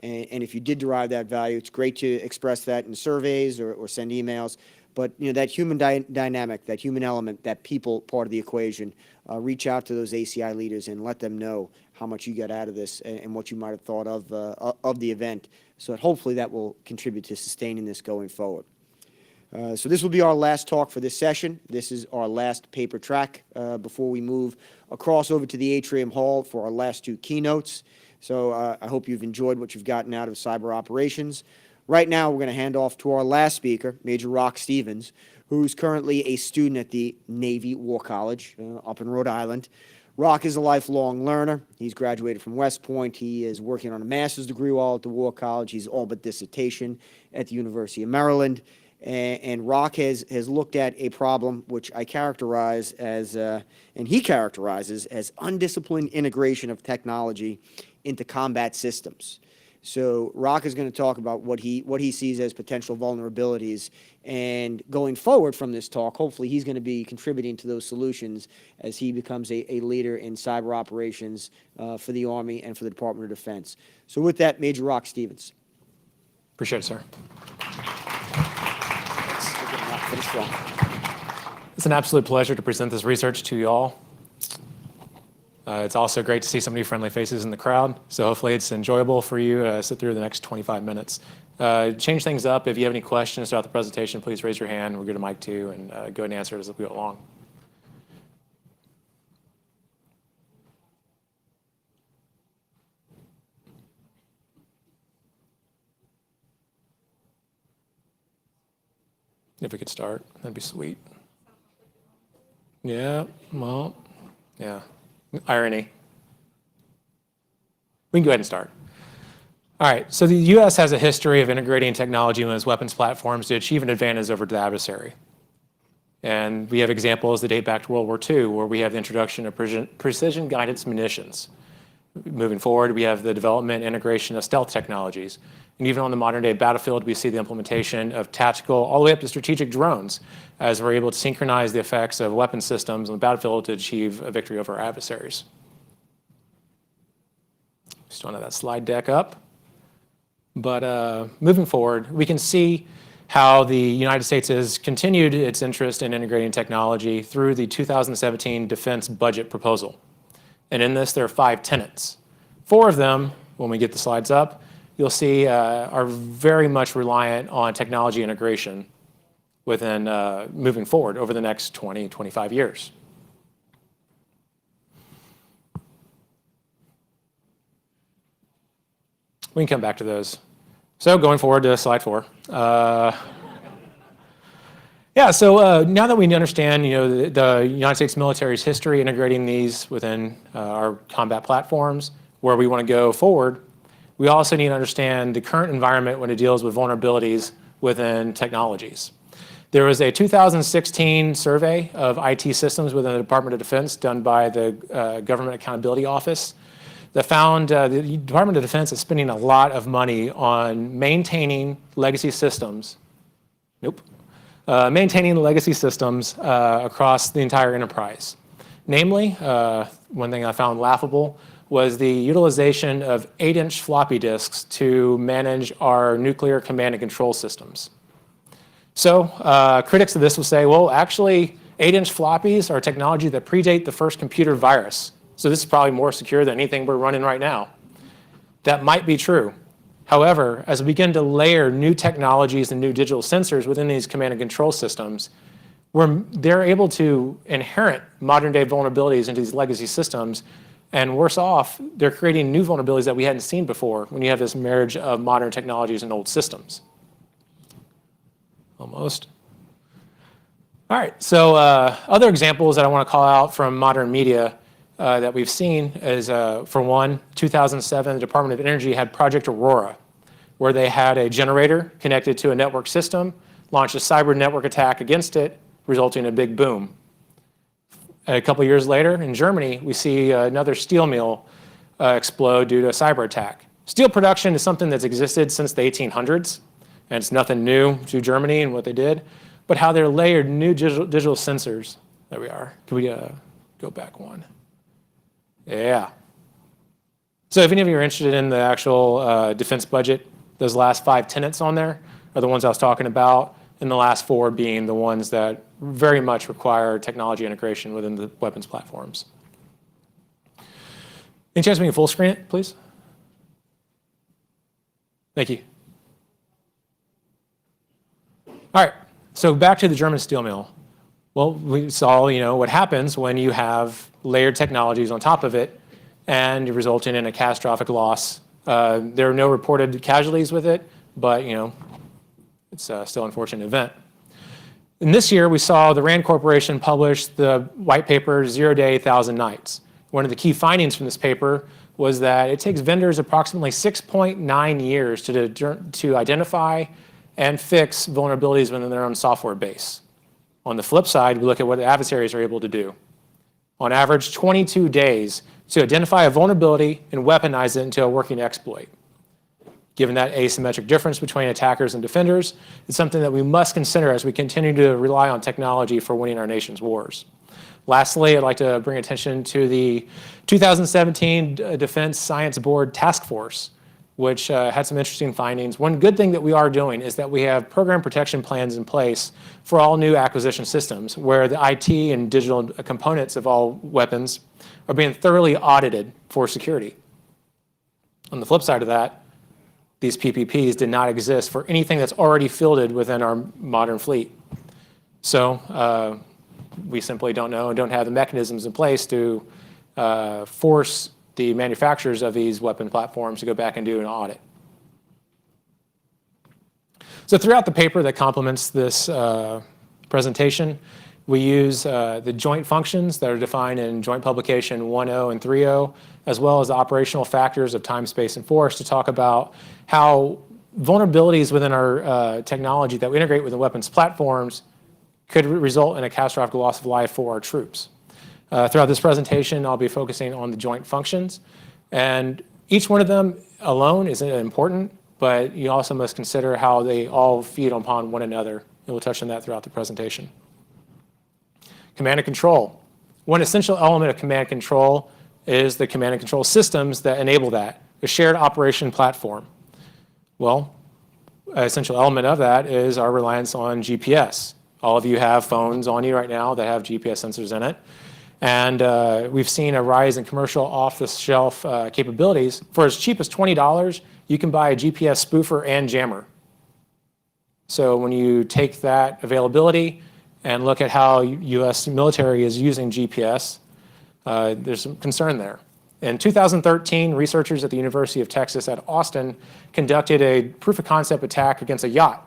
And if you did derive that value, it's great to express that in surveys or send emails. But that human dynamic, that human element, that people part of the equation, reach out to those ACI leaders and let them know how much you got out of this and what you might have thought of the event, so that hopefully that will contribute to sustaining this going forward. So this will be our last talk for this session. This is our last paper track before we move across over to the Atrium Hall for our last two keynotes. So I hope you've enjoyed what you've gotten out of cyber operations. Right now, we're going to hand off to our last speaker, Major Rock Stevens, who's currently a student at the Navy War College up in Rhode Island. Rock is a lifelong learner. He's graduated from West Point. He is working on a master's degree while at the War College. He's all but dissertation at the University of Maryland. And Rock has looked at a problem which I characterize as, and he characterizes as, undisciplined integration of technology into combat systems. So Rock is going to talk about what he sees as potential vulnerabilities, and going forward from this talk, hopefully he's going to be contributing to those solutions as he becomes a leader in cyber operations for the Army and for the Department of Defense. So with that, Major Rock Stevens. Appreciate it, sir. Finish strong. It's an absolute pleasure to present this research to you all. It's also great to see so many friendly faces in the crowd, so hopefully it's enjoyable for you to sit through the next 25 minutes. Change things up. If you have any questions throughout the presentation, please raise your hand. We'll get a mic too, and go ahead and answer it as we go along. If we could start, that'd be sweet. Yeah, well, yeah. Irony. We can go ahead and start. All right, so the U.S. has a history of integrating technology in its weapons platforms to achieve an advantage over the adversary. And we have examples that date back to World War II, where we have the introduction of precision guidance munitions. Moving forward, we have the development and integration of stealth technologies. And even on the modern day battlefield, we see the implementation of tactical, all the way up to strategic drones, as we're able to synchronize the effects of weapon systems on the battlefield to achieve a victory over our adversaries. Just don't have that slide deck up. But moving forward, we can see how the United States has continued its interest in integrating technology through the 2017 defense budget proposal. And in this, there are 5 tenets. 4 of them, when we get the slides up, you'll see are very much reliant on technology integration within moving forward over the next 20, 25 years. We can come back to those. So going forward to slide 4. Yeah, so now that we understand, the United States military's history integrating these within our combat platforms, where we want to go forward, we also need to understand the current environment when it deals with vulnerabilities within technologies. There was a 2016 survey of IT systems within the Department of Defense done by the Government Accountability Office that found the Department of Defense is spending a lot of money on maintaining legacy systems. Maintaining legacy systems across the entire enterprise. Namely, one thing I found laughable was the utilization of 8-inch floppy disks to manage our nuclear command and control systems. So critics of this will say, well, actually, 8-inch floppies are technology that predate the first computer virus. So this is probably more secure than anything we're running right now. That might be true. However, as we begin to layer new technologies and new digital sensors within these command and control systems, they're able to inherit modern day vulnerabilities into these legacy systems, and worse off, they're creating new vulnerabilities that we hadn't seen before when you have this marriage of modern technologies and old systems. Almost. All right, so other examples that I want to call out from modern media that we've seen is, for one, 2007, the Department of Energy had Project Aurora, where they had a generator connected to a network system, launched a cyber network attack against it, resulting in a big boom. A couple years later, in Germany, we see another steel mill explode due to a cyber attack. Steel production is something that's existed since the 1800s, and it's nothing new to Germany and what they did, but how they're layered new digital sensors. There we are. Can we go back one? Yeah. So if any of you are interested in the actual defense budget, those last 5 tenets on there are the ones I was talking about, and the last 4 being the ones that very much require technology integration within the weapons platforms. Any chance we can full screen it, please? Thank you. All right, so back to the German steel mill. Well, we saw, what happens when you have layered technologies on top of it and resulting in a catastrophic loss. There are no reported casualties with it, but, it's still an unfortunate event. And this year, we saw the RAND Corporation publish the white paper, 0 Day, 1,000 Nights. One of the key findings from this paper was that it takes vendors approximately 6.9 years to identify and fix vulnerabilities within their own software base. On the flip side, we look at what the adversaries are able to do. On average, 22 days to identify a vulnerability and weaponize it into a working exploit. Given that asymmetric difference between attackers and defenders, it's something that we must consider as we continue to rely on technology for winning our nation's wars. Lastly, I'd like to bring attention to the 2017 Defense Science Board Task Force, which had some interesting findings. One good thing that we are doing is that we have program protection plans in place for all new acquisition systems, where the IT and digital components of all weapons are being thoroughly audited for security. On the flip side of that, these PPPs did not exist for anything that's already fielded within our modern fleet. So we simply don't know and don't have the mechanisms in place to force the manufacturers of these weapon platforms to go back and do an audit. So throughout the paper that complements this presentation, we use the joint functions that are defined in Joint Publication 1.0 and 3.0, as well as the operational factors of time, space, and force to talk about how vulnerabilities within our technology that we integrate with the weapons platforms could result in a catastrophic loss of life for our troops. Throughout this presentation, I'll be focusing on the joint functions, and each one of them alone is important, but you also must consider how they all feed upon one another, and we'll touch on that throughout the presentation. Command and control. One essential element of command and control is the command and control systems that enable that, a shared operation platform. Well, an essential element of that is our reliance on GPS. All of you have phones on you right now that have GPS sensors in it. And we've seen a rise in commercial off-the-shelf capabilities. For as cheap as $20, you can buy a GPS spoofer and jammer. So when you take that availability and look at how U.S. military is using GPS, there's some concern there. In 2013, researchers at the University of Texas at Austin conducted a proof-of-concept attack against a yacht.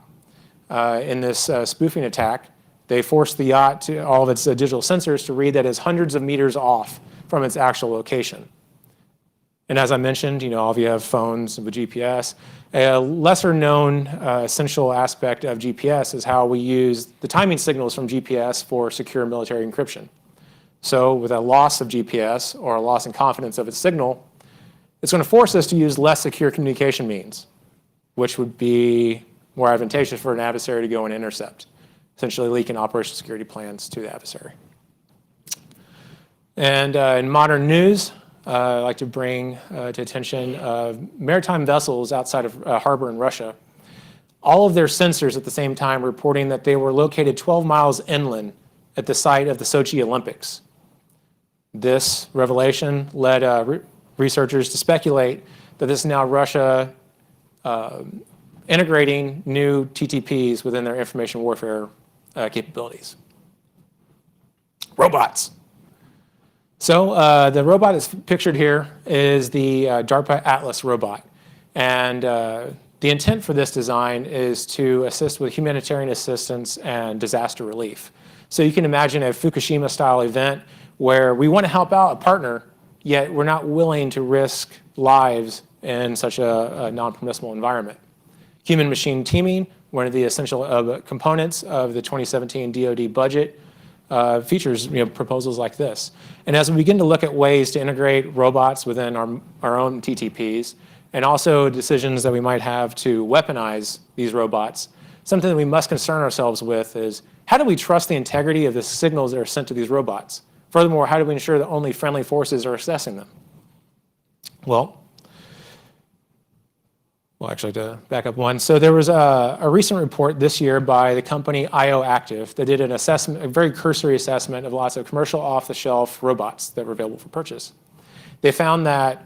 In this spoofing attack, they forced the yacht to all of its digital sensors to read that it's hundreds of meters off from its actual location. And as I mentioned, all of you have phones with GPS. A lesser known essential aspect of GPS is how we use the timing signals from GPS for secure military encryption. So with a loss of GPS or a loss in confidence of its signal, it's going to force us to use less secure communication means, which would be more advantageous for an adversary to go and intercept, essentially leaking operational security plans to the adversary. And in modern news, I'd like to bring to attention maritime vessels outside of harbor in Russia. All of their sensors at the same time reporting that they were located 12 miles inland at the site of the Sochi Olympics. This revelation led researchers to speculate that this is now Russia integrating new TTPs within their information warfare capabilities. Robots. So the robot that's pictured here is the Darpa Atlas robot. And the intent for this design is to assist with humanitarian assistance and disaster relief. So you can imagine a Fukushima-style event where we want to help out a partner, yet we're not willing to risk lives in such a non-permissible environment. Human-machine teaming, one of the essential components of the 2017 DoD budget, features proposals like this. And as we begin to look at ways to integrate robots within our own TTPs, and also decisions that we might have to weaponize these robots, something that we must concern ourselves with is, how do we trust the integrity of the signals that are sent to these robots? Furthermore, how do we ensure that only friendly forces are assessing them? Well, actually, to back up one. So there was a recent report this year by the company IO Active that did an assessment, a very cursory assessment of lots of commercial off-the-shelf robots that were available for purchase. They found that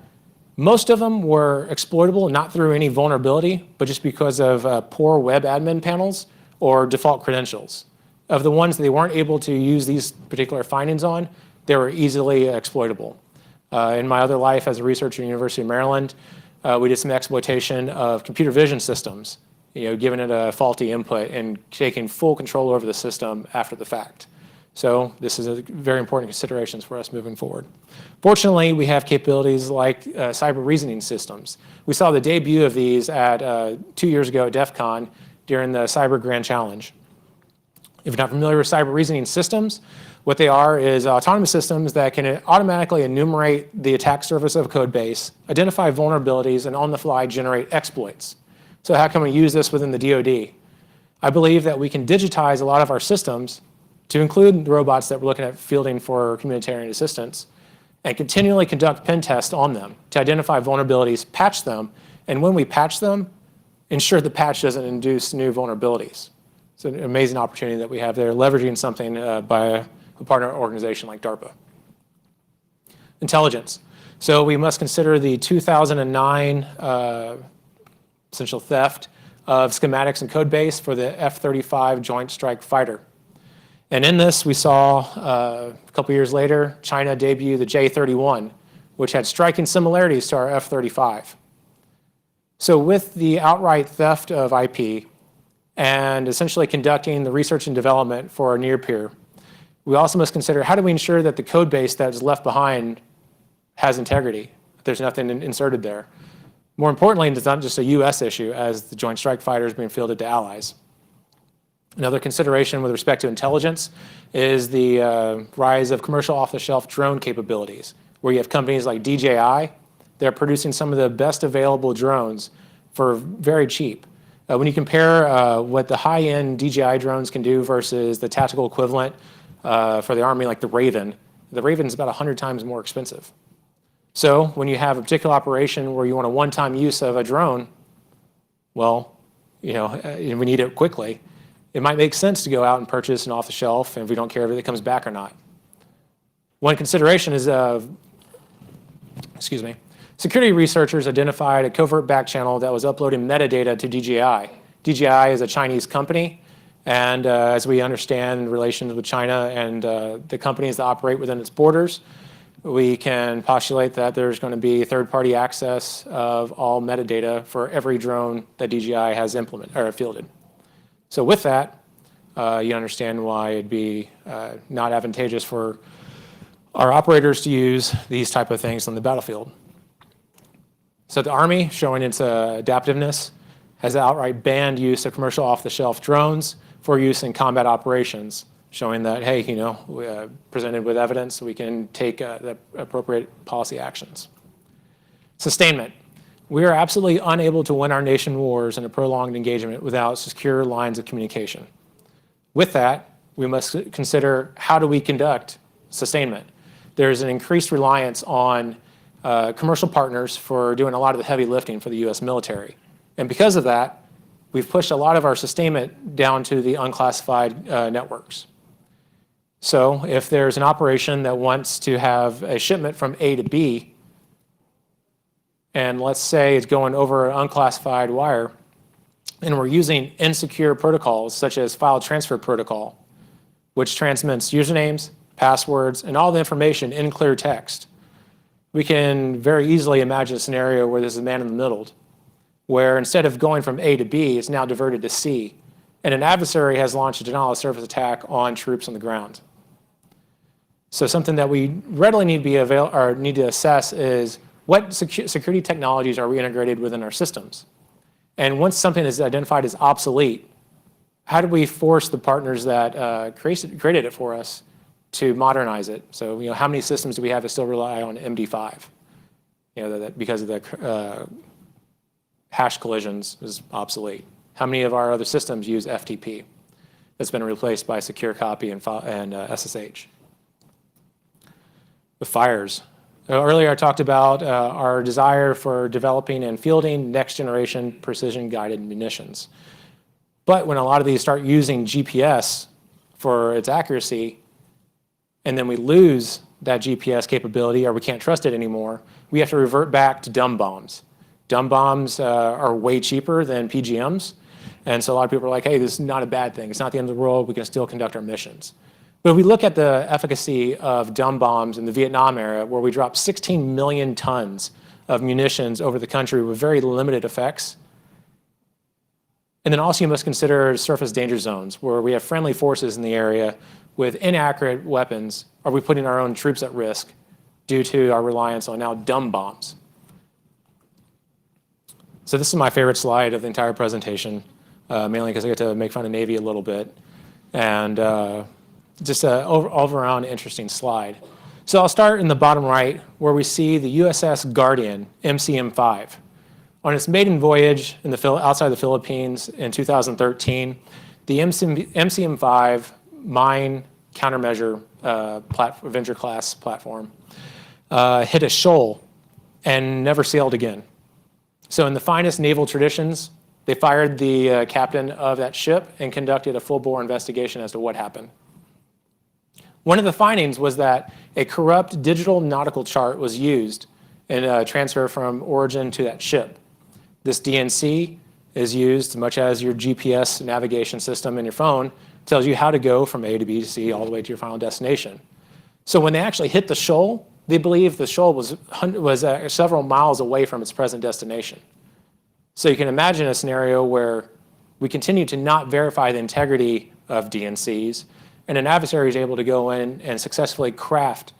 most of them were exploitable, not through any vulnerability, but just because of poor web admin panels or default credentials. Of the ones that they weren't able to use these particular findings on, they were easily exploitable. In my other life as a researcher at the University of Maryland, we did some exploitation of computer vision systems, giving it a faulty input and taking full control over the system after the fact. So this is a very important considerations for us moving forward. Fortunately, we have capabilities like cyber reasoning systems. We saw the debut of these at 2 years ago at DEF CON during the Cyber Grand Challenge. If you're not familiar with cyber reasoning systems, what they are is autonomous systems that can automatically enumerate the attack surface of a code base, identify vulnerabilities, and on the fly generate exploits. So how can we use this within the DoD? I believe that we can digitize a lot of our systems to include the robots that we're looking at fielding for humanitarian assistance, and continually conduct pen tests on them to identify vulnerabilities, patch them, and when we patch them, ensure the patch doesn't induce new vulnerabilities. It's an amazing opportunity that we have there, leveraging something by a partner organization like Darpa. Intelligence. So we must consider the 2009 essential theft of schematics and code base for the F-35 Joint Strike Fighter. And in this, we saw a couple years later, China debut the J-31, which had striking similarities to our F-35. So with the outright theft of IP and essentially conducting the research and development for our near peer, we also must consider, how do we ensure that the code base that is left behind has integrity? There's nothing inserted there. More importantly, it's not just a US issue as the Joint Strike Fighter is being fielded to allies. Another consideration with respect to intelligence is the rise of commercial off-the-shelf drone capabilities, where you have companies like DJI. They're producing some of the best available drones for very cheap. When you compare what the high-end DJI drones can do versus the tactical equivalent for the Army, like the Raven is about 100 times more expensive. So when you have a particular operation where you want a one-time use of a drone, well, we need it quickly. It might make sense to go out and purchase an off-the-shelf, and we don't care if it comes back or not. One consideration is, security researchers identified a covert back channel that was uploading metadata to DJI. DJI is a Chinese company, and as we understand relations with China and the companies that operate within its borders, we can postulate that there's going to be third-party access of all metadata for every drone that DJI has fielded. So with that, you understand why it'd be not advantageous for our operators to use these type of things on the battlefield. So the Army, showing its adaptiveness, has outright banned use of commercial off-the-shelf drones for use in combat operations, showing that, hey, presented with evidence, we can take the appropriate policy actions. Sustainment. We are absolutely unable to win our nation wars in a prolonged engagement without secure lines of communication. With that, we must consider, how do we conduct sustainment? There's an increased reliance on commercial partners for doing a lot of the heavy lifting for the US military. And because of that, we've pushed a lot of our sustainment down to the unclassified networks. So if there's an operation that wants to have a shipment from A to B, and let's say it's going over an unclassified wire, and we're using insecure protocols such as file transfer protocol, which transmits usernames, passwords, and all the information in clear text, we can very easily imagine a scenario where there's a man in the middle, where instead of going from A to B, it's now diverted to C. and an adversary has launched a denial of service attack on troops on the ground. So something that we readily need to assess is what security technologies are we integrated within our systems? And once something is identified as obsolete, how do we force the partners that created it for us to modernize it? So, how many systems do we have that still rely on MD5? Because of the hash collisions is obsolete. How many of our other systems use FTP? That's been replaced by secure copy and SSH. The fires. Earlier I talked about our desire for developing and fielding next generation precision guided munitions. But when a lot of these start using GPS for its accuracy, and then we lose that GPS capability or we can't trust it anymore, we have to revert back to dumb bombs. Dumb bombs are way cheaper than PGMs. And so a lot of people are like, hey, this is not a bad thing. It's not the end of the world. We can still conduct our missions. But if we look at the efficacy of dumb bombs in the Vietnam era, where we dropped 16 million tons of munitions over the country with very limited effects. And then also you must consider surface danger zones, where we have friendly forces in the area with inaccurate weapons. Are we putting our own troops at risk due to our reliance on now dumb bombs? So this is my favorite slide of the entire presentation, mainly because I get to make fun of Navy a little bit. And just an all around interesting slide. So I'll start in the bottom right, where we see the USS Guardian MCM5. On its maiden voyage outside the Philippines in 2013, the MCM5 mine countermeasure Avenger-class platform hit a shoal and never sailed again. So in the finest naval traditions, they fired the captain of that ship and conducted a full-bore investigation as to what happened. One of the findings was that a corrupt digital nautical chart was used in a transfer from origin to that ship. This DNC is used, much as your GPS navigation system in your phone tells you how to go from A to B to C all the way to your final destination. So when they actually hit the shoal, they believe the shoal was several miles away from its present destination. So you can imagine a scenario where we continue to not verify the integrity of DNCs, and an adversary is able to go in and successfully craft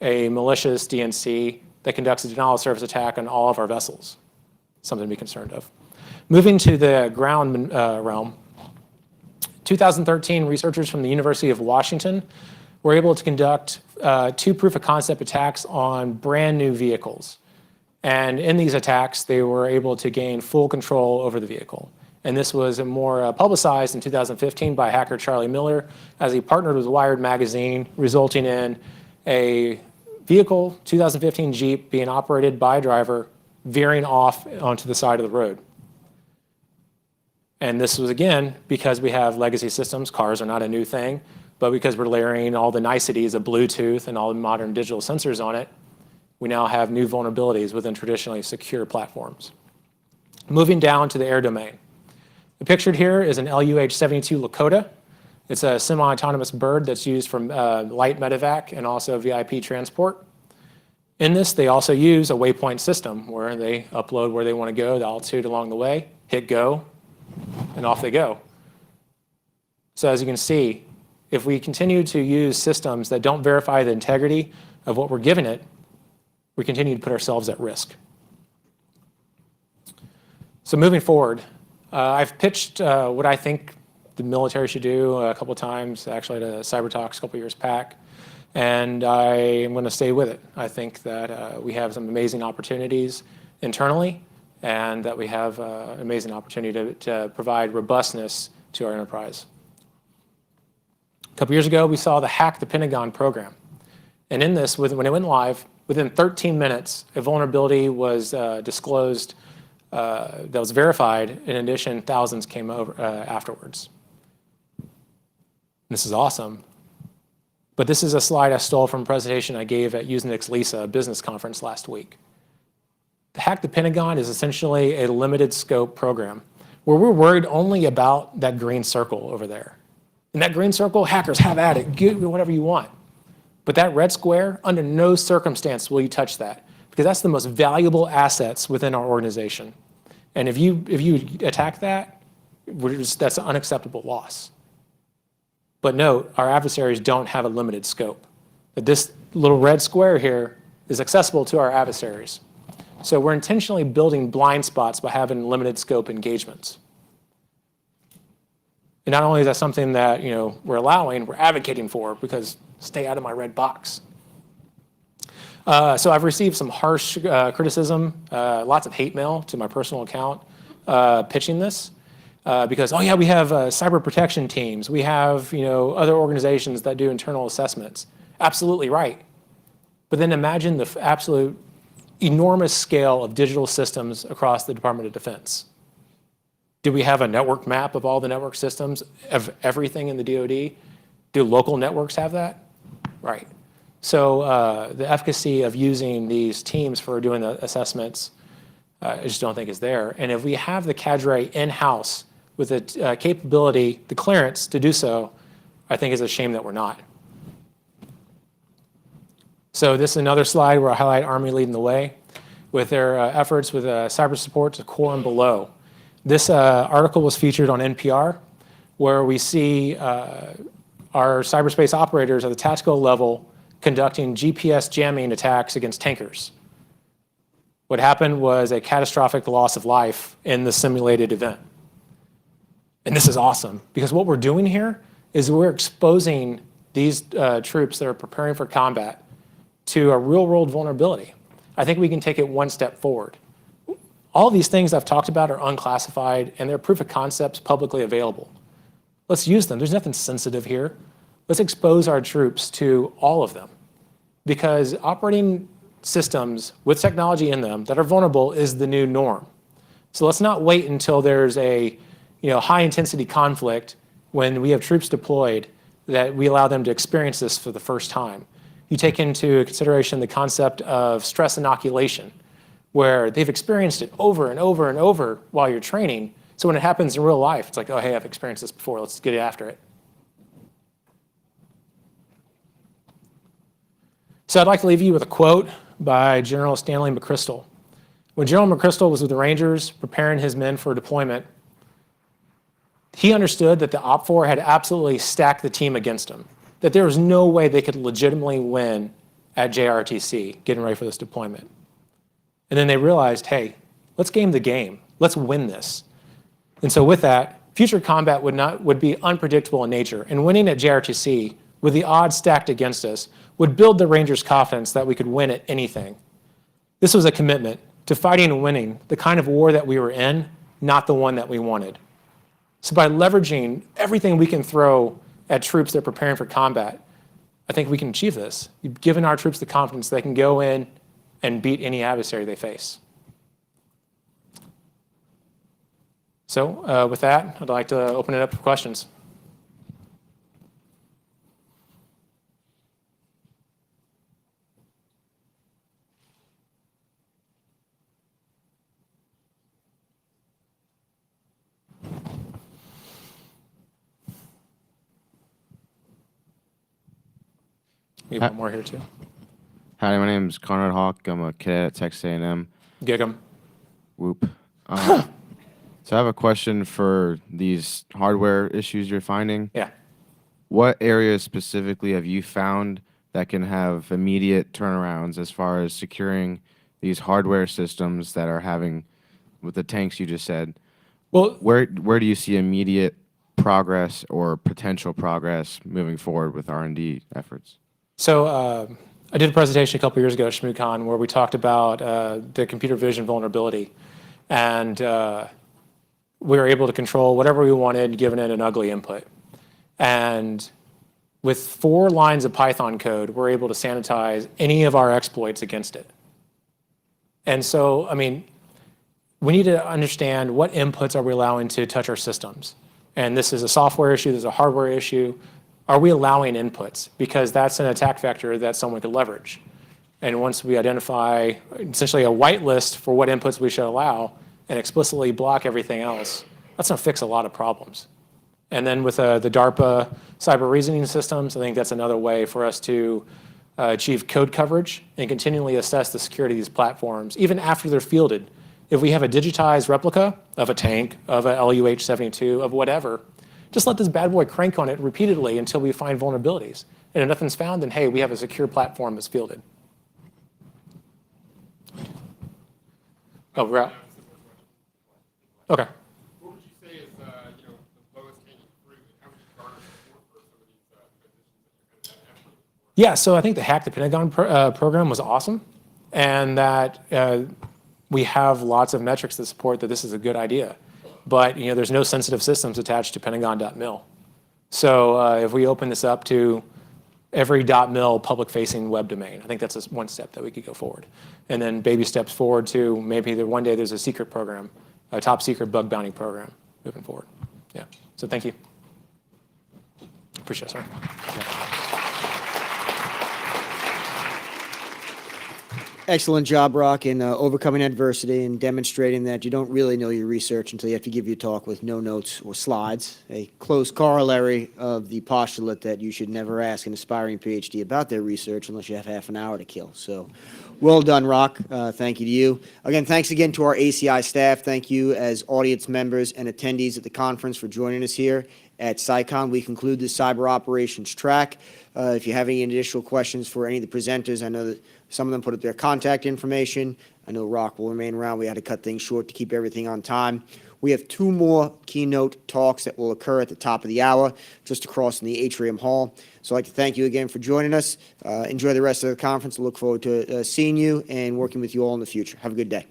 a malicious DNC that conducts a denial of service attack on all of our vessels. Something to be concerned of. Moving to the ground realm, 2013, researchers from the University of Washington were able to conduct 2 proof of concept attacks on brand new vehicles. And in these attacks, they were able to gain full control over the vehicle. And this was more publicized in 2015 by hacker Charlie Miller as he partnered with Wired magazine, resulting in a vehicle, 2015 Jeep, being operated by a driver, veering off onto the side of the road. And this was, again, because we have legacy systems. Cars are not a new thing, but because we're layering all the niceties of Bluetooth and all the modern digital sensors on it, we now have new vulnerabilities within traditionally secure platforms. Moving down to the air domain. Pictured here is an LUH-72 Lakota. It's a semi-autonomous bird that's used for light medevac and also VIP transport. In this, they also use a waypoint system where they upload where they want to go, the altitude along the way, hit go, and off they go. So as you can see, if we continue to use systems that don't verify the integrity of what we're giving it, we continue to put ourselves at risk. So moving forward, I've pitched what I think the military should do a couple of times, actually at a Cyber Talks a couple of years back, and I am going to stay with it. I think that we have some amazing opportunities internally, and that we have an amazing opportunity to provide robustness to our enterprise. A couple years ago, we saw the Hack the Pentagon program. And in this, when it went live, within 13 minutes, a vulnerability was disclosed that was verified. In addition, thousands came over afterwards. This is awesome. But this is a slide I stole from a presentation I gave at Usenix Lisa, a business conference last week. The Hack the Pentagon is essentially a limited scope program where we're worried only about that green circle over there. In that green circle, hackers have at it, get whatever you want. But that red square, under no circumstance will you touch that, because that's the most valuable assets within our organization. And if you attack that, That's an unacceptable loss. But note, our adversaries don't have a limited scope. That this little red square here is accessible to our adversaries. So we're intentionally building blind spots by having limited scope engagements. And not only is that something that we're allowing, we're advocating for, because stay out of my red box. So I've received some harsh criticism, lots of hate mail to my personal account pitching this. Because, oh yeah, we have cyber protection teams. We have other organizations that do internal assessments. Absolutely right. But then imagine the absolute enormous scale of digital systems across the Department of Defense. Do we have a network map of all the network systems of everything in the DoD? Do local networks have that? Right. So the efficacy of using these teams for doing the assessments, I just don't think is there. And if we have the cadre in-house with the capability, the clearance to do so, I think it's a shame that we're not. So this is another slide where I highlight Army leading the way with their efforts with cyber support to core and below. This article was featured on NPR, where we see our cyberspace operators at the tactical level conducting GPS jamming attacks against tankers. What happened was a catastrophic loss of life in the simulated event. And this is awesome, because what we're doing here is we're exposing these troops that are preparing for combat to a real-world vulnerability. I think we can take it one step forward. All these things I've talked about are unclassified, and they're proof of concepts publicly available. Let's use them. There's nothing sensitive here. Let's expose our troops to all of them, because operating systems with technology in them that are vulnerable is the new norm. So let's not wait until there's a high-intensity conflict when we have troops deployed that we allow them to experience this for the first time. You take into consideration the concept of stress inoculation, where they've experienced it over and over and over while you're training. So when it happens in real life, it's like, oh, hey, I've experienced this before. Let's get after it. So I'd like to leave you with a quote by General Stanley McChrystal. When General McChrystal was with the Rangers preparing his men for deployment, he understood that the OPFOR had absolutely stacked the team against him, that there was no way they could legitimately win at JRTC getting ready for this deployment. And then they realized, hey, let's game the game. Let's win this. And so with that, future combat would be unpredictable in nature. And winning at JRTC, with the odds stacked against us, would build the Rangers' confidence that we could win at anything. This was a commitment to fighting and winning the kind of war that we were in, not the one that we wanted. So by leveraging everything we can throw at troops that are preparing for combat, I think we can achieve this. You've given our troops the confidence they can go in and beat any adversary they face. So with that, I'd like to open it up for questions. We have one more here too. Hi, my name is Conrad Hawk. I'm a cadet at Texas A&M. Gig 'em. Whoop. So I have a question for these hardware issues you're finding. Yeah. What areas specifically have you found that can have immediate turnarounds as far as securing these hardware systems that are having, with the tanks you just said? Well, where do you see immediate progress or potential progress moving forward with R&D efforts? So I did a presentation a couple years ago at ShmooCon where we talked about the computer vision vulnerability. And we were able to control whatever we wanted, given it an ugly input. And with 4 lines of Python code, we're able to sanitize any of our exploits against it. And so, I mean, we need to understand what inputs are we allowing to touch our systems. And this is a software issue, there's a hardware issue. Are we allowing inputs? Because that's an attack vector that someone could leverage. And once we identify essentially a whitelist for what inputs we should allow and explicitly block everything else, that's going to fix a lot of problems. And then with the Darpa cyber reasoning systems, I think that's another way for us to achieve code coverage and continually assess the security of these platforms, even after they're fielded, If we have a digitized replica of a tank, of a LUH-72, of whatever, just let this bad boy crank on it repeatedly until we find vulnerabilities. And if nothing's found, then hey, we have a secure platform that's fielded. Oh, we're out. Okay. What would you say is, the lowest hanging fruit, and how would you garner support for some of these transitions that you're kind of advocating for? Yeah, so I think the Hack the Pentagon program was awesome, and that we have lots of metrics that support that this is a good idea. But there's no sensitive systems attached to pentagon.mil. So if we open this up to every .mil public-facing web domain, I think that's one step that we could go forward. And then baby steps forward to maybe one day there's a secret program, a top secret bug bounty program moving forward. Yeah, so thank you. Appreciate it, sir. Excellent job, Rock, in overcoming adversity and demonstrating that you don't really know your research until you have to give your talk with no notes or slides, a close corollary of the postulate that you should never ask an aspiring PhD about their research unless you have half an hour to kill. So well done, Rock. Thank you to you. Again, thanks again to our ACI staff. Thank you as audience members and attendees at the conference for joining us here at CyCon. We conclude the cyber operations track. If you have any additional questions for any of the presenters, I know that some of them put up their contact information. I know Rock will remain around. We had to cut things short to keep everything on time. We have 2 more keynote talks that will occur at the top of the hour, just across in the atrium hall. So I'd like to thank you again for joining us. Enjoy the rest of the conference. I look forward to seeing you and working with you all in the future. Have a good day.